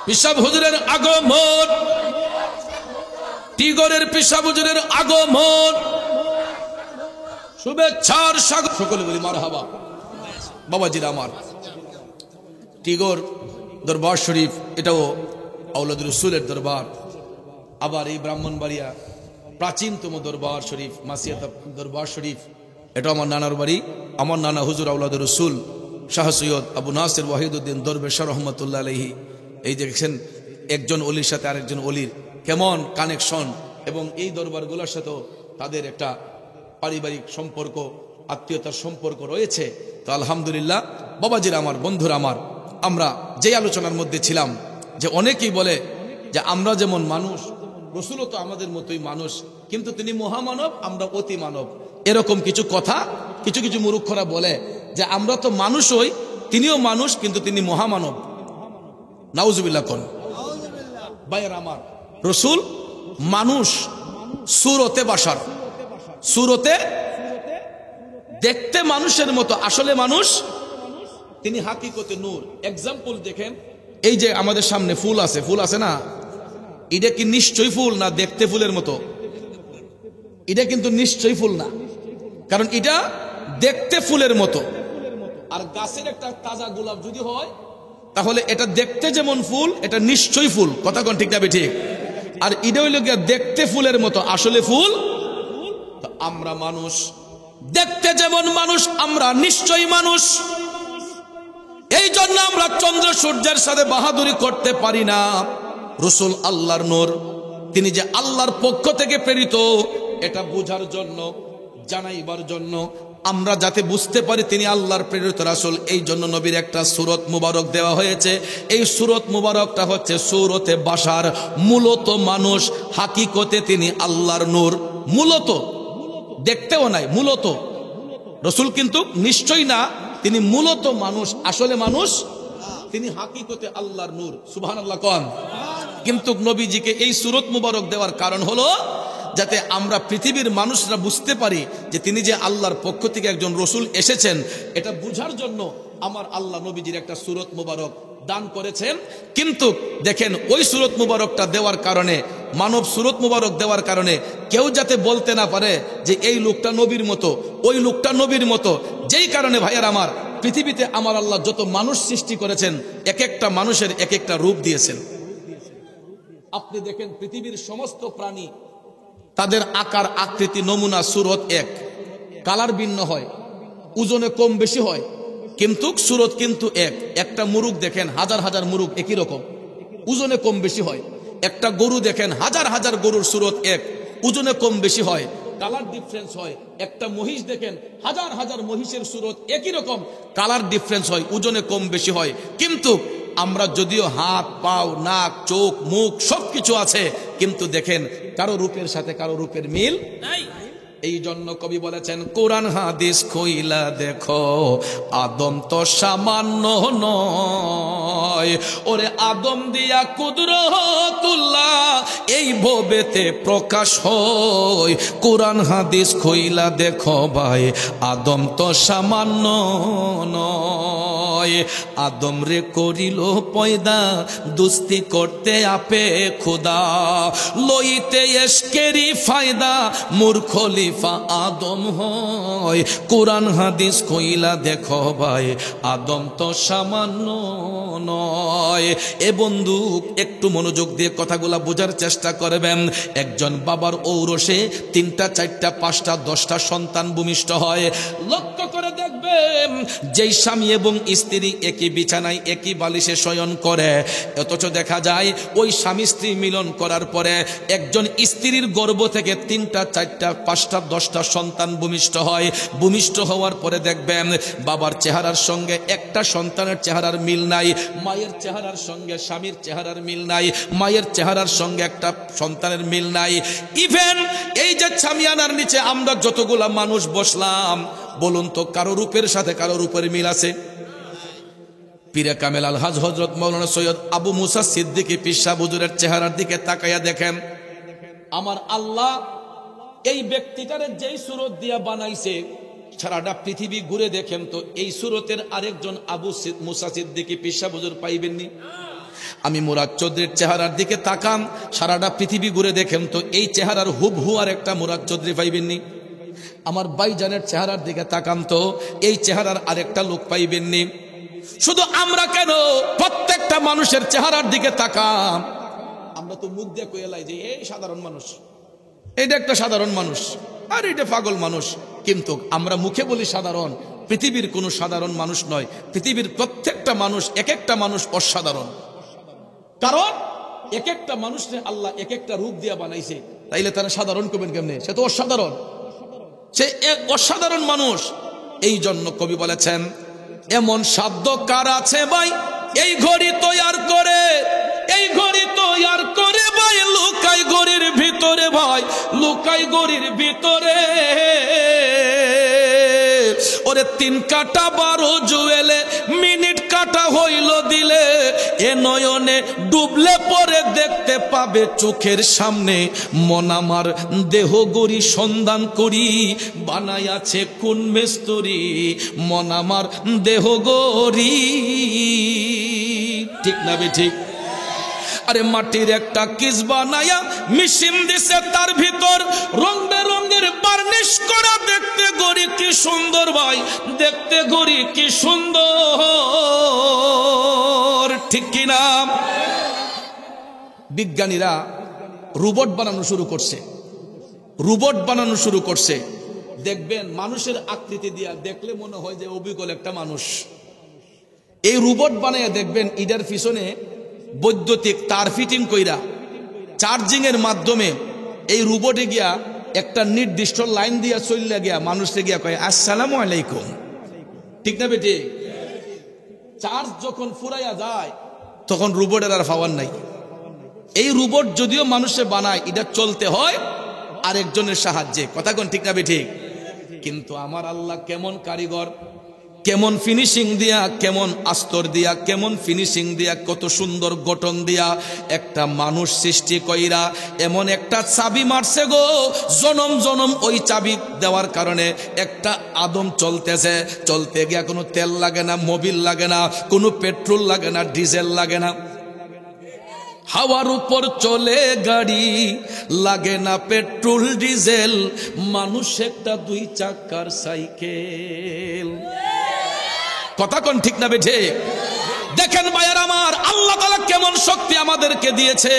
পিসাব হুজুরের আগমন, টিগরের পিসাব হুজুরের আগমন, শুভেচ্ছার স্বাগত। সকলে বলি মারহাবা। বাবাজিরা আমার, টিগর দরবার শরীফ এটাও আওলাদ রসুলের দরবার। আবার এই ব্রাহ্মণবাড়িয়া প্রাচীনতম দরবার শরীফ, মাসিয়াত দরবার শরীফ, এটা আমার নানার বাড়ি। আমার নানা হুজুর আওলাদ রসুল শাহ সৈয়দ আবু নাসির ওয়াহিদুদ্দিন দরবেশাহ রহমতুল্লাহ আলাইহি। এই দেখছেন একজন অলির সাথে আরেকজন অলির কেমন কানেকশন, এবং এই দরবারগুলোর সাথেও তাদের একটা পারিবারিক সম্পর্ক, আত্মীয়তার সম্পর্ক রয়েছে। তো আলহামদুলিল্লাহ বাবাজিরা আমার, বন্ধুরা আমার, আমরা যে আলোচনার মধ্যে ছিলাম যে অনেকেই বলে যে আমরা যেমন মানুষ, রসুলও তো আমাদের মতোই মানুষ, কিন্তু তিনি মহামানব, আমরা অতি মানব। এরকম কিছু কথা কিছু কিছু মূর্খরা বলে যে আমরা তো মানুষ হই, তিনিও মানুষ কিন্তু তিনি মহামানব। নাউজুবিল্লাহ কোন ভাইয়ের আমার, রসুল মানুষ, সুরতে বাশার, সুরতে দেখতে মানুষের মতো, আসলে মানুষ, তিনি হাকিকতে নূর। এক্সাম্পল দেখেন, এই যে আমাদের সামনে ফুল আছে, ফুল আছে না, এটা কি নিশ্চয়ই ফুল না দেখতে ফুলের মতো? এটা কিন্তু নিশ্চয়ই ফুল না, কারণ এটা দেখতে ফুলের মতো। আর গাছের একটা তাজা গোলাপ যদি হয়, তাহলে এটা দেখতে যেমন ফুল, এটা নিশ্চয়ই ফুল। কথা কোন ঠিক না ঠিক? আর এটা হইল গিয়া দেখতে ফুলের মতো, আসলে ফুল। তো আমরা মানুষ, দেখতে যেমন মানুষ, আমরা নিশ্চয়ই মানুষ। এই জন্য আমরা চন্দ্র সূর্যের সাথে বাহাদুরি করতে পারি না। রসুল আল্লাহর নূর, তিনি যে আল্লাহর পক্ষ থেকে প্রেরিত, এটা বোঝার জন্য, জানাইবার জন্য, আমরা যাতে বুঝতে পারি তিনি আল্লাহর প্রেরিত রাসূল, এই জন্য নবীর একটা সূরত মুবারক দেওয়া হয়েছে। এই সূরত মুবারকটা হচ্ছে সূরতে বাশার। মূলত মানুষ, হাকিকতে তিনি আল্লাহর নূর। মূলত, দেখতেও নাই, মূলত রাসূল কিন্তু নিশ্চয়ই না, তিনি মূলত মানুষ, আসলে মানুষ, তিনি হাকিকতে আল্লাহর নূর। সুবহানাল্লাহ কোন। কিন্তু নবীজিকে এই সূরত মুবারক দেওয়ার কারণ হলো যাতে আমরা পৃথিবীর মানুষরা বুঝতে পারি যে তিনি যে আল্লাহর পক্ষ থেকে একজন রসুল এসেছেন, এটা বুঝার জন্য আমার আল্লাহ নবীজির একটা সূরত মুবারক দান করেছেন। কিন্তু দেখেন ওই সূরত মুবারকটা দেওয়ার কারণে, মানব সূরত মুবারক দেওয়ার কারণে কেউ যাতে বলতে না পারে যে এই লোকটা নবীর মতো, ওই লোকটা নবীর মতো। যেই কারণে ভাইয়ার আমার, পৃথিবীতে আমার আল্লাহ যত মানুষ সৃষ্টি করেছেন, এক একটা মানুষের এক একটা রূপ দিয়েছেন। আপনি দেখেন পৃথিবীর সমস্ত প্রাণী, তাদের আকার, আকৃতি, নমুনা, সুরত এক, কালার ভিন্ন হয়, ওজনে কম বেশি হয়, কিন্তু সুরত কিন্তু এক। একটা মুরুগ দেখেন, হাজার হাজার মুরুগ একই রকম, ওজনে কম বেশি হয়। একটা গরু দেখেন, হাজার হাজার গরুর সুরত এক, ওজনে কম বেশি হয়, কালার ডিফারেন্স হয়। একটা মহিষ দেখেন, হাজার হাজার মহিষের সুরত একই রকম, কালার ডিফারেন্স হয়, ওজনে কম বেশি হয়। কিন্তু আমরা যদিও হাত, পাও, নাক, চোখ, মুখ সবকিছু আছে, কিন্তু দেখেন কারো রূপের সাথে কারো রূপের মিল নাই। এই জন্য কবি বলেছেন, কোরআন হাদিস কইলা দেখো, আদম তো সামান্য নয়, ওরে আদম দিয়া কুদরতুল্লাহ এই ভবেতে প্রকাশ হয়। কোরআন হাদিস কইলা দেখো ভাই, আদম তো সামান্য নয়। আদম রে করিল পয়দা, দুস্তি করতে আপে খোদা, লইতে এসকেরি ফায়দা, মূর্খ খলিফা আদম হয়। কোরআন হাদিস কইলা দেখো ভাই, আদম তো সামান্য নয়। এ বন্ধু, একটু মনোযোগ দিয়ে কথাগুলা বোঝার চেষ্টা করবেন। একজন বাবার ঔরসে 3টা 4টা 5টা 10টা সন্তান ভূমিষ্ঠ হয়। লক্ষ্য করে দেখবেন, যেই স্বামী এবং স্ত্রী একই বিছানায় একই বালিশে শয়ন করে, অথচ দেখা যায় ওই স্বামী স্ত্রী মিলন করার পরে একজন স্ত্রীর গর্ভ থেকে 3টা 4টা 5টা 10টা সন্তান ভূমিষ্ঠ হয়। ভূমিষ্ঠ হওয়ার পরে দেখবেন বাবার চেহারার সঙ্গে একটা সন্তানের চেহারার মিল নাই, মায়ের চেহারার সঙ্গে স্বামীর চেহারার মিল নাই, মায়ের চেহারার সঙ্গে একটা সন্তানের মিল নাই। ইভেন এই যে ছামিয়ানার নিচে আমরা যতগুলা মানুষ বসলাম, বলুন তো কারো রূপের সাথে কারো রূপের মিল আছে? পীরে কামেল আলহাজ হযরত মাওলানা সৈয়দ আবু মুসা সিদ্দিকী পীর সাহেব হুজুরের চেহারার দিকে তাকাইয়া দেখেন, আমার আল্লাহ এই ব্যক্তিটারে যেই সুরত দিয়া বানাইছে, সারাটা পৃথিবী ঘুরে দেখেন তো এই সুরতের আরেকজন আবু মুসা সিদ্দিকী পীর সাহেব হুজুর পাইবেননি? আমি মুরাদ চৌধুরীর চেহারার দিকে তাকাম, সারাটা পৃথিবী ঘুরে দেখেন তো এই চেহারার হুবহু আর একটা মুরাদ চৌধুরী পাইবেননি? আমার ভাইজানের চেহারার দিকে তাকাম তো এই চেহারার আরেকটা লোক পাইবেননি? শুধু আমরা কেন, প্রত্যেকটা মানুষের চেহারার দিকে তাকাম, আমরা তো মুখ দিয়ে কইলাই যে এই সাধারণ মানুষ, এটা একটা সাধারণ মানুষ, আর এটা পাগল মানুষ। কিন্তু আমরা মুখে বলি সাধারণ, পৃথিবীর কোনো সাধারণ মানুষ নয়। পৃথিবীর প্রত্যেকটা মানুষ, এক একটা মানুষ অসাধারণ, কারণ এক একটা মানুষকে আল্লাহ এক একটা রূপ দিয়া বানাইছে। তাইলে তারা সাধারণ করবেন কেমনে? সে তো অসাধারণ, সে এক অসাধারণ মানুষ। এই জন্য কবি বলেছেন, এমন সাধ্য কার আছে ভাই এই ঘড়ি তৈয়ার করে, এই ঘড়ি তৈয়ার করে ভাই, লুকাই ঘড়ির ভিতরে ভাই, লুকাই ঘড়ির ভিতরে। ওরে 3 কাটা 12 জুয়েলে মিনিট কাটা হইল দিলে, এ নয়নে ডুবলে পরে দেখতে পাবে চোখের সামনে। মন আমার দেহ গড়ি সন্ধান করি, বানাই আছে কোন মেস্তরি, মন আমার দেহ গড়ি। ঠিক না বে ঠিক? আরে মাটির একটা কিস বানায়া মেশিন দিছে, তার ভিতর রং বেরঙের বার্নিশ করা, দেখতে গড়ি কি সুন্দর ভাই, দেখতে গড়ি কি সুন্দর। ঠিক কিনা? বিজ্ঞানীরা রোবট বানানো শুরু করছে, রোবট বানানো শুরু করছে। দেখবেন মানুষের আকৃতি দিয়া দেখলে মনে হয় যে অবিকল একটা মানুষ। এই রোবট বানাইয়া দেখবেন ইডার পিছনে বৈদ্যুতিক তার ফিটিং কইরা চার্জিং এর মাধ্যমে এই রোবটে গিয়া একটা নির্দিষ্ট লাইন দিয়া চললে গিয়া মানুষে গিয়া কয় আসসালামু আলাইকুম, ঠিক না বেটে? চার্জ যখন ফুরাইয়া যায় তখন রোবটের আর পাওয়ার নাই। এই রোবট যদিও মানুষে বানায়, এটা চলতে হয় আরেকজনের সাহায্যে, কথা কোন ঠিক না বেঠিক? কিন্তু আমার আল্লাহ কেমন কারিগর, কেমন ফিনিশিং দিয়া, কেমন আস্তর দিয়া, কেমন ফিনিশিং দিয়া, কত সুন্দর গঠন দিয়া একটা মানুষ সৃষ্টি কইরা এমন একটা চাবি মারছে গো, জনম জনম ওই চাবি দেওয়ার কারণে একটা আদম চলতেছে, চলতে গিয়া কোনো তেল লাগে না, মোবিল লাগে না, কোনো পেট্রোল লাগে না, ডিজেল লাগে না, হাওয়ার উপর চলে গাড়ি, লাগে না পেট্রোল ডিজেল, মানুষ একটা 2 চাকার সাইকেল, কথা কোন ঠিক না বেঠে? দেখেন ভাইয়ার আমার, আল্লাহ তাআলা কেমন শক্তি আমাদেরকে দিয়েছে।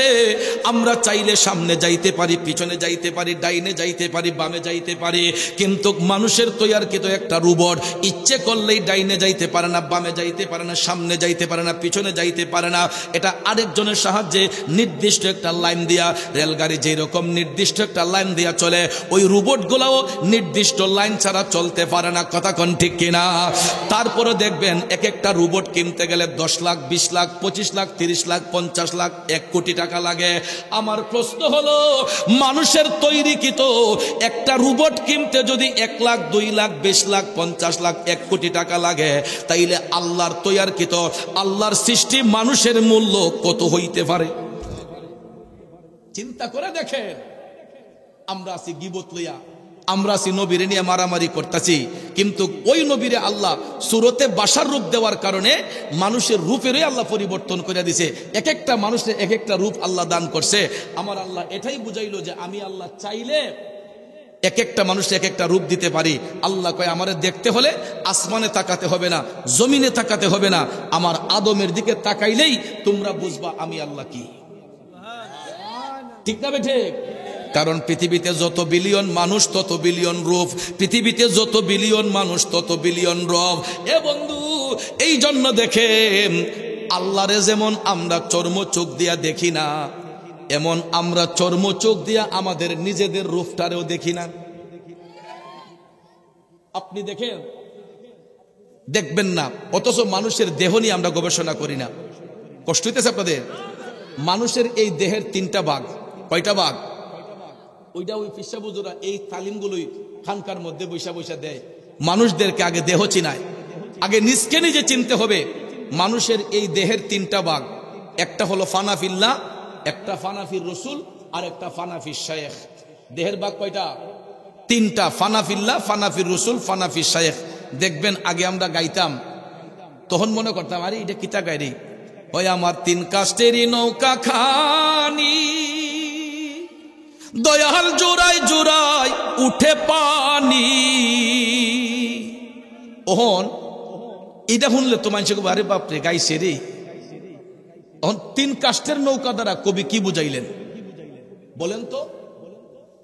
আমরা চাইলে সামনে যাইতে পারি, পিছনে যাইতে পারি, ডাইনে যাইতে পারি, বামে যাইতে পারি, কিন্তু মানুষের তৈয়ারকৃত একটা রোবট ইচ্ছে করলেই ডাইনে যাইতে পারে না, বামে যাইতে পারে না, সামনে যাইতে পারে না, পিছনে যাইতে পারে না। এটা আরেকজনের সাহায্যে নির্দিষ্ট একটা লাইন দিয়া, রেলগাড়ি যেরকম নির্দিষ্ট একটা লাইন দিয়া চলে, ওই রোবটগুলোও নির্দিষ্ট লাইন ছাড়া চলতে পারে না, কথা কোন ঠিক কিনা? তারপরে দেখবেন এক একটা রোবট কিনতে গেলে 10 লাখ, 20 লাখ, 25 লাখ, 30 লাখ, 50 লাখ, 1 কোটি টাকা লাগে। আমার প্রশ্ন হলো, মানুষের তৈরিকৃত একটা রোবট কিনতে যদি 1 লাখ, 2 লাখ, 20 লাখ, 50 লাখ, 1 কোটি টাকা লাগে, তাইলে আল্লাহর তৈয়ারকৃত, আল্লাহর সৃষ্টি মানুষের মূল্য কত হইতে পারে? চিন্তা করে দেখেন। আমরা আছি গীবত লইয়া, আমরা আছি নবীরে নিয়ে মারামারি করতেছি, কিন্তু ওই নবীরে আল্লাহ সুরতে বাসার রূপ দেওয়ার কারণে মানুষের রূপেরই আল্লাহ পরিবর্তন করে দিছে। এক একটা মানুষের এক একটা রূপ আল্লাহ দান করছে। আমার আল্লাহ এটাই বুঝাইলো যে আমি আল্লাহ চাইলে এক একটা মানুষের এক একটা রূপ দিতে পারি। আল্লাহ কয় আমারে দেখতে হলে আসমানে তাকাতে হবে না, জমিনে তাকাতে হবে না, আমার আদমের দিকে তাকাইলেই তোমরা বুঝবা আমি আল্লাহ কি, ঠিক না বেঠে? কারণ পৃথিবীতে যত বিলিয়ন মানুষ তত বিলিয়ন রূপ, পৃথিবীতে যত বিলিয়ন মানুষ তত বিলিয়ন রূপ। এ বন্ধু, এই জন্য দেখেন আল্লাহরে যেমন আমরা চর্ম চোখ দিয়া দেখি না, এমন আমরা চর্ম চোখ দিয়া আমাদের নিজেদের রূপটারেও দেখি না। আপনি দেখেন, দেখবেন না, অথচ মানুষের দেহ নিয়ে আমরা গবেষণা করি না। কষ্ট হইতেছে আপনাদের? মানুষের এই দেহের 3টা ভাগ। কয়টা ভাগ? ওইটা ওই পিসা বুজুরা এই তালিমগুলোই খানকার মধ্যে বৈশা বৈশা দেয়। মানুষদেরকে আগে দেহ চিনায়, আগে নিজকে নিজে চিনতে হবে। মানুষের এই দেহের 3টা ভাগ, একটা হলো ফানাফিল্লাহ, একটা ফানাফির রসুল, আর একটা ফানাফির শায়েখ। দেহের ভাগ কয়টা? 3টা, ফানাফিল্লাহ, ফানাফির রসুল, ফানাফির শায়েখ। দেখবেন আগে আমরা গাইতাম, তখন মনে করতাম আরে এটা কিতা গাইরি, ওই আমার 3 কাষ্টেরই নৌকা খানি, দয়াল জোড়ায় জোড়ায় উঠে পানি। ওহন এটা শুনলে তো মানুষ আরে বাপরে গাইছে রে। 3 কাষ্টের নৌকা দ্বারা কবি কি বুঝাইলেন বলেন তো?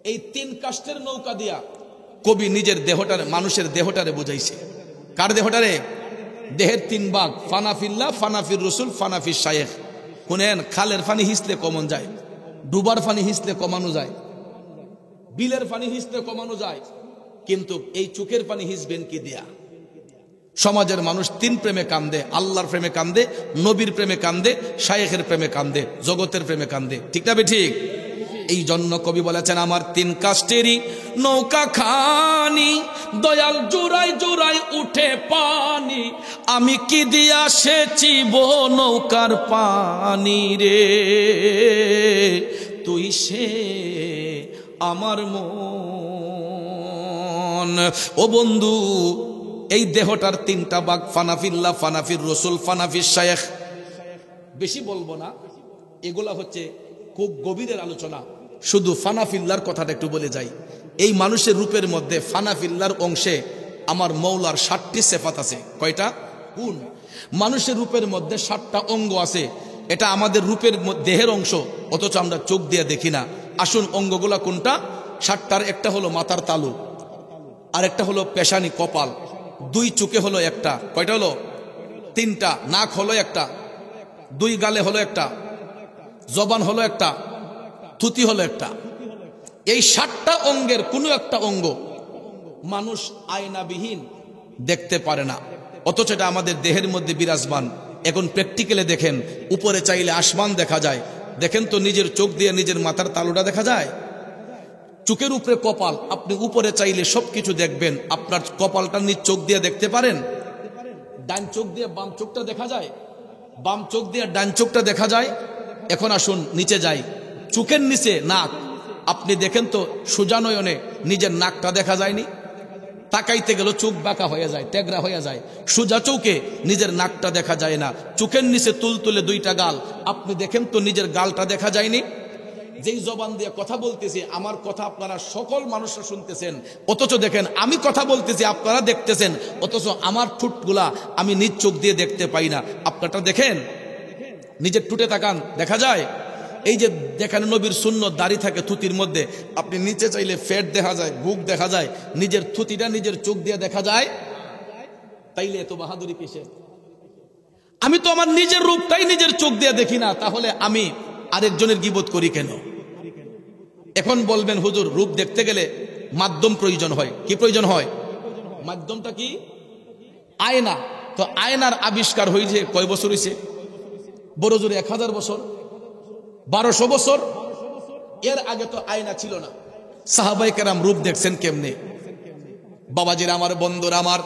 এই 3 কাষ্টের নৌকা দিয়া কবি নিজের দেহটারে, মানুষের দেহটারে বুঝাইছে। কার দেহটারে? দেহের 3 ভাগ, ফানাফিল্লাহ, ফানাফির রসুল, ফানাফির শায়েখ। শুনেন, খালের পানি হিসলে কমন যায়, ডুবার পানি হিসলে কমানো যায়, বিলের পানি হিসলে কমানো যায়, কিন্তু এই চোখের পানি হিসবেন কি দিয়া? সমাজের মানুষ 3 প্রেমে কান্দে, আল্লাহর প্রেমে কান্দে, নবীর প্রেমে কান্দে, শায়েখের প্রেমে কান্দে, জগতের প্রেমে কান্দে, ঠিক না ঠিক? এই জন্য কবি বলেছেন আমার 3 কাষ্টেরই নৌকা খানি, দয়াল জোড়ায় জোড়ায় উঠে পানি, আমি কি দিয়া সেচিব নৌকার পানি রে, তুই সে আমার মন। ও বন্ধু, এই দেহটার 3টা ভাগ, ফানাফিল্লাহ, ফানাফির রসুল, ফানাফির শায়েখ। বেশি বলবো না, এগুলা হচ্ছে খুব গভীরের আলোচনা। শুধু ফানাফিল্লার কথাটা একটু বলে যাই। এই মানুষের রূপের মধ্যে ফানাফিল্লার অংশে আমার মৌলার 60টি সিফাত আছে। কয়টা? কোন মানুষের রূপের মধ্যে 60টা অঙ্গ আছে। এটা আমাদের রূপের দেহের অংশ, অথচ আমরা চোখ দিয়ে দেখি না। আসুন অঙ্গগুলা কোনটা? 60টার একটা হলো মাথার তালু, আর একটা হলো পেশানি কপাল, 2 চোখে হলো একটা, কয়টা হলো? 3টা। নাক হলো একটা, 2 গালে হলো একটা, জবান হলো একটা, থুতি হলো একটা। এই 7টা অঙ্গের কোনো একটা অঙ্গ মানুষ আয়নাবিহীন দেখতে পারে না, অথচ এটা আমাদের দেহের মধ্যে বিরাজমান। এখন প্র্যাকটিক্যালে দেখেন, উপরে চাইলে আসমান দেখা যায়, দেখেন তো নিজের চোখ দিয়ে নিজের মাথার তালুটা দেখা যায়? চোখের উপরে কপাল, আপনি উপরে চাইলে সবকিছু দেখবেন, আপনার কপালটা নিজ চোখ দিয়ে দেখতে পারেন? ডান চোখ দিয়ে বাম চোখটা দেখা যায়, বাম চোখ দিয়ে ডান চোখটা দেখা যায়। এখন আসুন নিচে যাই, চোখের নিচে নাক, আপনি দেখেন তো সোজা নয়নে নিজের নাকটা দেখা যায়নি? তাকাইতে গেল চোখ বাঁকা হয়ে যায়, তেগরা হয়ে যায়, সোজা চোখে নিজের নাকটা দেখা যায় না। চোখের নিচে তুলতুলে 2টা গাল, আপনি দেখেন তো নিজের গালটা দেখা যায়নি? যেই জবান দিয়ে কথা বলতেছি, আমার কথা আপনারা সকল মানুষরা শুনতেছেন, অথচ দেখেন আমি কথা বলতেছি আপনারা দেখতেছেন, অথচ আমার ঠোঁটগুলা আমি নিজ চোখ দিয়ে দেখতে পাই না। আপনারটা দেখেন, নিজের ঠোঁটে তাকান, দেখা যায়? এই যে যেখানে নবীর সুন্নত দাড়ি থাকে থুতির মধ্যে, আপনি নিচে চাইলে ফ্যাট দেখা যায়, বুক দেখা যায়, নিজের থুতিটা নিজের চোখ দিয়ে দেখা যায়? তাইলে এত বাহাদুরি কিসের? আমি তো আমার নিজের রূপটাই নিজের চোখ দিয়ে দেখি না, তাহলে আমি আরেকজনের গীবত করি কেন? এখন বলবেন হুজুর, রূপ দেখতে গেলে মাধ্যম প্রয়োজন হয়। কি প্রয়োজন হয়? মাধ্যমটা কি? আয়না। তো আয়নার আবিষ্কার হয়েছে কয় বছর হয়েছে? বড় জোরে 1000 বছর, 1200 বছর। এর আগে তো আয়না ছিল না। সাহাবায়ে কেরাম রূপ দেখছেন কেমনে? বাবাজিরা আমার, বন্ধুরা আমার,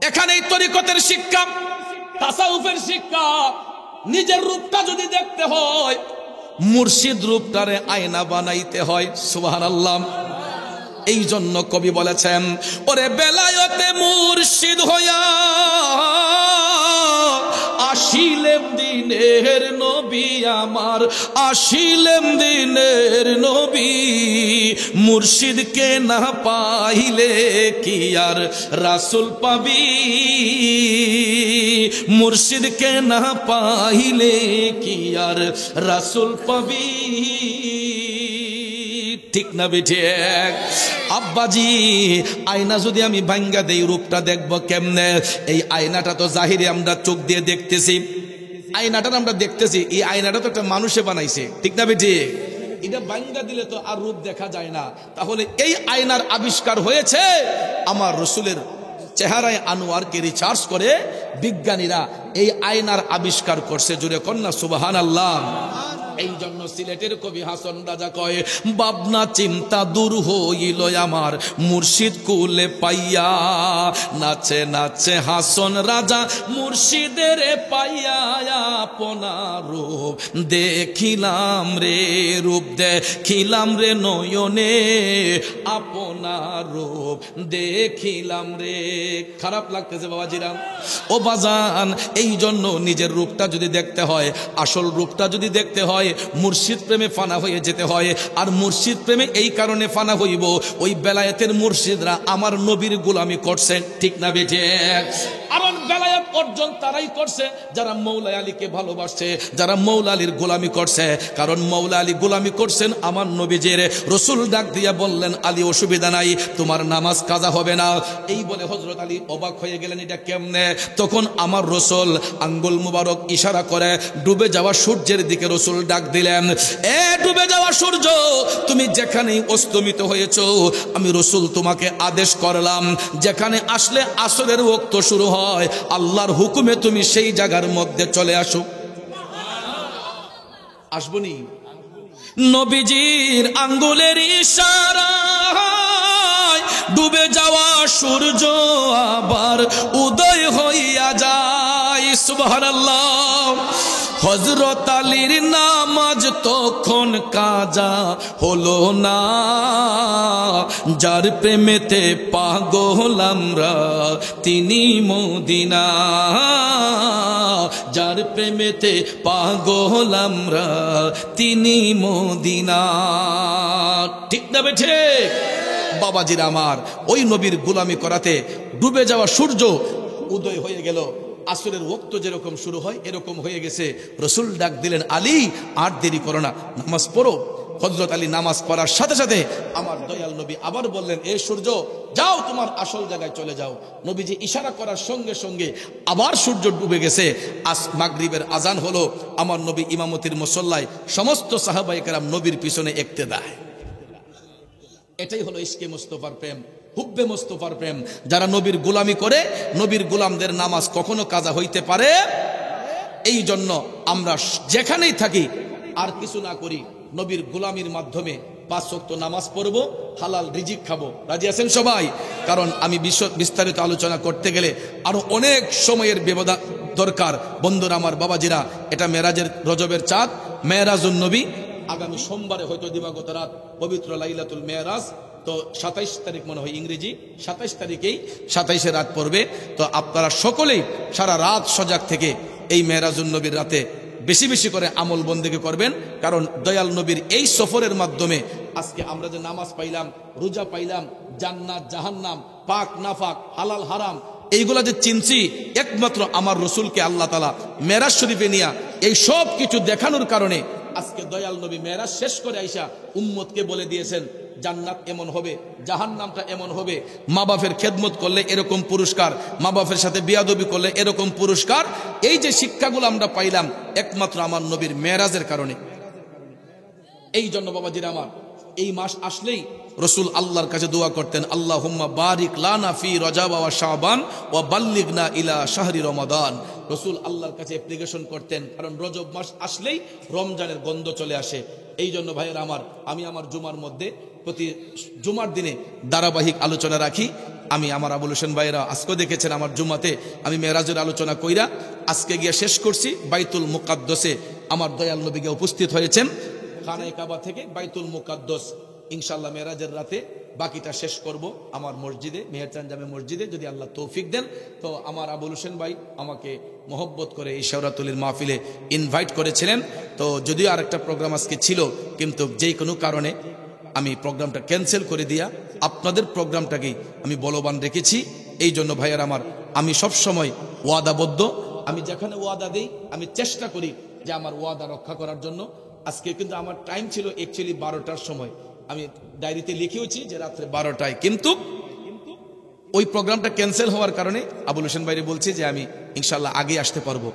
এখানেই তরিকতের শিক্ষা, তাসাউফের শিক্ষা। নিজের রূপটা যদি দেখতে হয়, মুর্শিদ রূপটারে আয়না বানাইতে হয়। সুবহানাল্লাহ। এই জন্য কবি বলেছেন, ওরে বেলায়েতে মুর্শিদ হইয়া আসিলেম দিনের নবী আমার, আসিলেম দিনের নবী, মুর্শিদকে না পাইলে কি আর রাসূল পাবি, মুর্শিদকে না পাইলে কি আর রাসূল পাবি। ঠিক না বেঠিক? আব্বাজি, আয়না যদি আমি ভাঙ্গা দেই, রূপটা দেখবো কেমনে? এই আয়নাটা তো জাহিরে আমরা চোখ দিয়ে দেখতেছি, আয়নাটা আমরা দেখতেছি, এই আয়নাটা তো একটা মানুষে বানাইছে। ঠিক না বেঠিক? এটা ভাঙ্গা দিলে তো আর রূপ দেখা যায় না। তাহলে এই আয়নার আবিষ্কার হয়েছে আমার রসুলের চেহারায় আনোয়ারকে রিচার্জ করে বিজ্ঞানীরা এই আয়নার আবিষ্কার করছে। জুড়ে কন্যা সুবহানাল্লাহ। এই জন্য সিলেটের কবি হাসন রাজা কয়, ভাবনা চিন্তা দূর হইল আমার মুর্শিদ কুলে পাইয়া, নাচে নাচে হাসন রাজা মুর্শিদের পাইয়া, আপনার রূপ দেখিলাম রে, রূপ দেখিলাম রে নয়নে, আপনার রূপ দেখিলাম রে। খারাপ লাগতেছে বাবাজিরাম, ও বাজান। এই জন্য নিজের রূপটা যদি দেখতে হয়, আসল রূপটা যদি দেখতে হয়, মুর্শিদ প্রেমে ফানা হয়ে যেতে হয়। আর মুর্শিদ প্রেমে এই কারণে ফানা হইব, ওই বেলায়েতের মুর্শিদরা আমার নবীর গোলামি করছে। ঠিক না বেঠে? কারণ বেলায়েত অর্জন তারাই করছে যারা মৌলা আলীকে ভালোবাসছে, যারা মৌলা আলীর গোলামি করছে। কারণ মৌলা আলী গোলামি করছেন আমার নবীজের। রসুল ডাক দিয়া বললেন, আলী অসুবিধা নাই, তোমার নামাজ কাজা হবে না। এই বলে হযরত আলী অবাক হয়ে গেলেন, এটা কেমনে? তখন আমার রসুল আঙ্গুল মুবারক ইশারা করে ডুবে যাওয়া সূর্যের দিকে রসুল ডাক দিলেন, এ ডুবে যাওয়া সূর্য, তুমি যেখানেই অস্তমিত হয়েছো, আমি রসুল তোমাকে আদেশ করলাম, যেখানে আসলে আসরের ওয়াক্ত শুরু হয়, আল্লাহর হুকুমে তুমি সেই জায়গার মধ্যে চলে আসো। আসবনি? নবীজির আঙ্গুলের ইশারায় ডুবে যাওয়া সূর্য আবার উদয় হইয়া যায়। সুবহানাল্লাহ। হযরত আলীর নামাজ তখন কাজা হলো না, যার প্রেমেতে পাগল আমরা তিনি মদিনা, যার প্রেমেতে পাগল আমরা তিনি মদিনা। ঠিক না বেঠে? বাবাজির আমার, ওই নবীর গোলামি করাতে ডুবে যাওয়া সূর্য উদয় হয়ে গেল। আসরের ওয়াক্ত যেরকম শুরু হয় এরকম হয়ে গেছে। রসুল ডাক দিলেন, আলী আর দেরি করো না, নামাজ পড়ো। হযরত আলী নামাজ পড়ার সাথে সাথে আমার দয়াল নবী আবার বললেন, এ সূর্য যাও তোমার আসল জায়গায় চলে যাও। নবীজি ইশারা করার সঙ্গে সঙ্গে আবার সূর্য ডুবে গেছে। মাগরিবের আজান হলো, আমার নবী ইমামতির মুসল্লায়, সমস্ত সাহাবায়ে কেরাম নবীর পিছনে ইক্তেদায়। এটাই হলো ইশকে মুস্তাফার প্রেম, হুব্বে মুস্তাফার প্রেম। যারা নবীর গোলামি করে, নবীর গোলামদের নামাজ কখনো কাজা হইতে পারে। এই জন্য আমরা যেখানেই থাকি আর কিছু না করি, নবীর গোলামির মাধ্যমে 5 ওয়াক্ত নামাজ পড়ব, হালাল রিজিক খাবো। রাজি আছেন সবাই? কারণ আমি বিস্তারিত আলোচনা করতে গেলে আরো অনেক সময়ের ব্যবধান দরকার। বন্ধুরা আমার, বাবাজিরা, এটা মেরাজের রজবের চাঁদ, মেরাজুন নবী। আগামী সোমবারে হয়তো দিবাগত রাত পবিত্র লাইলাতুল মেরাজ, তো 27 তারিখ মনে হয় ইংরেজি, 27 তারিখেই 27 রাত পড়বে। তো আপনারা সকলেই সারা রাত সজাগ থেকে এই মেরাজুন নবীর রাতে বেশি বেশি করে আমল বন্দেগি করবেন। কারণ দয়াল নবীর এই সফরের মাধ্যমে আজকে আমরা যে নামাজ পাইলাম, রোজা পাইলাম, জান্নাত জাহান্নাম, পাক নাফাক, হালাল হারাম, এইগুলা যে চিনছি, একমাত্র আমার রসুলকে আল্লাহ তাআলা মেরাজ শরীফে নিয়া এই সব কিছু দেখানোর কারণে আজকে দয়াল নবী মেরাজ শেষ করে আইসা উম্মতকে বলে দিয়েছেন, জান্নাত এমন হবে, জাহান্নামটা এমন হবে, মা বাপের খেদমত করলে এরকম পুরস্কার, মা বাপের সাথে বিয়াদবি করলে এরকম পুরস্কার। এই যে শিক্ষাগুলো আমরা পাইলাম একমাত্র আমার নবীর মেরাজের কারণে। এই জন্য বাবাজিরা আমার, এই মাস আসলেই রসুল আল্লাহর কাছে দোয়া করতেন, আল্লাহুম্মা বারিক লানা ফি রজব ওয়া শাবান ওয়া বাল্লিগনা ইলা শাহরি রমাদান। রসুল আল্লাহর কাছে অ্যাপ্লিকেশন করতেন, কারণ রজব মাস আসলেই রমজানের গন্ধ চলে আসে। এই জন্য ভাইয়েরা আমার, আমি আমার জুমার মধ্যে প্রতি জুমার দিনে ধারাবাহিক আলোচনা রাখি। আমি আমার আবুল হোসেন ভাইরা আজকে দেখেছেন আমার জুমাতে আমি মেরাজের আলোচনা কইরা আজকে গিয়ে শেষ করছি বাইতুল মুকাদ্দাসে। আমার দয়াল নবী গিয়ে উপস্থিত হয়েছেন খানায়ে কাবা থেকে বাইতুল মুকাদ্দাস। ইনশাআল্লাহ মেরাজের রাতে বাকিটা শেষ করব আমার মসজিদে, মেহেরচান জামে মসজিদে, যদি আল্লাহ তৌফিক দেন। তো আমার আবুল হোসেন ভাই আমাকে মহব্বত করে এই শেওরাতুলির মাহফিলে ইনভাইট করেছিলেন। তো যদিও আরেকটা প্রোগ্রাম আজকে ছিল, কিন্তু যেই কোনো কারণে আমি প্রোগ্রামটা ক্যান্সেল করে দিয়া আপনাদের প্রোগ্রামটাকেই আমি বলবান রেখেছি। এই জন্য ভাইয়ার আমার, আমি সব সময় ওয়াদাবদ্ধ। আমি যেখানে ওয়াদা দেই আমি চেষ্টা করি যে আমার ওয়াদা রক্ষা করার জন্য। আজকে কিন্তু আমার টাইম ছিল অ্যাকচুয়ালি 12টার সময়, আমি ডায়েরিতে লিখেওছি যে রাত্রে 12টায়, কিন্তু ওই প্রোগ্রামটা ক্যান্সেল হওয়ার কারণে আবুল হোসেন ভাইরে বলছি যে আমি ইনশাল্লাহ আগে আসতে পারবো।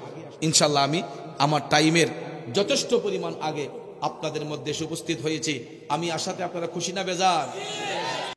ইনশাল্লাহ আমি আমার টাইমের যথেষ্ট পরিমাণ আগে আপনাদের মধ্যে এসে উপস্থিত হয়েছি। আমি আসাতে আপনারা খুশি না বেজার?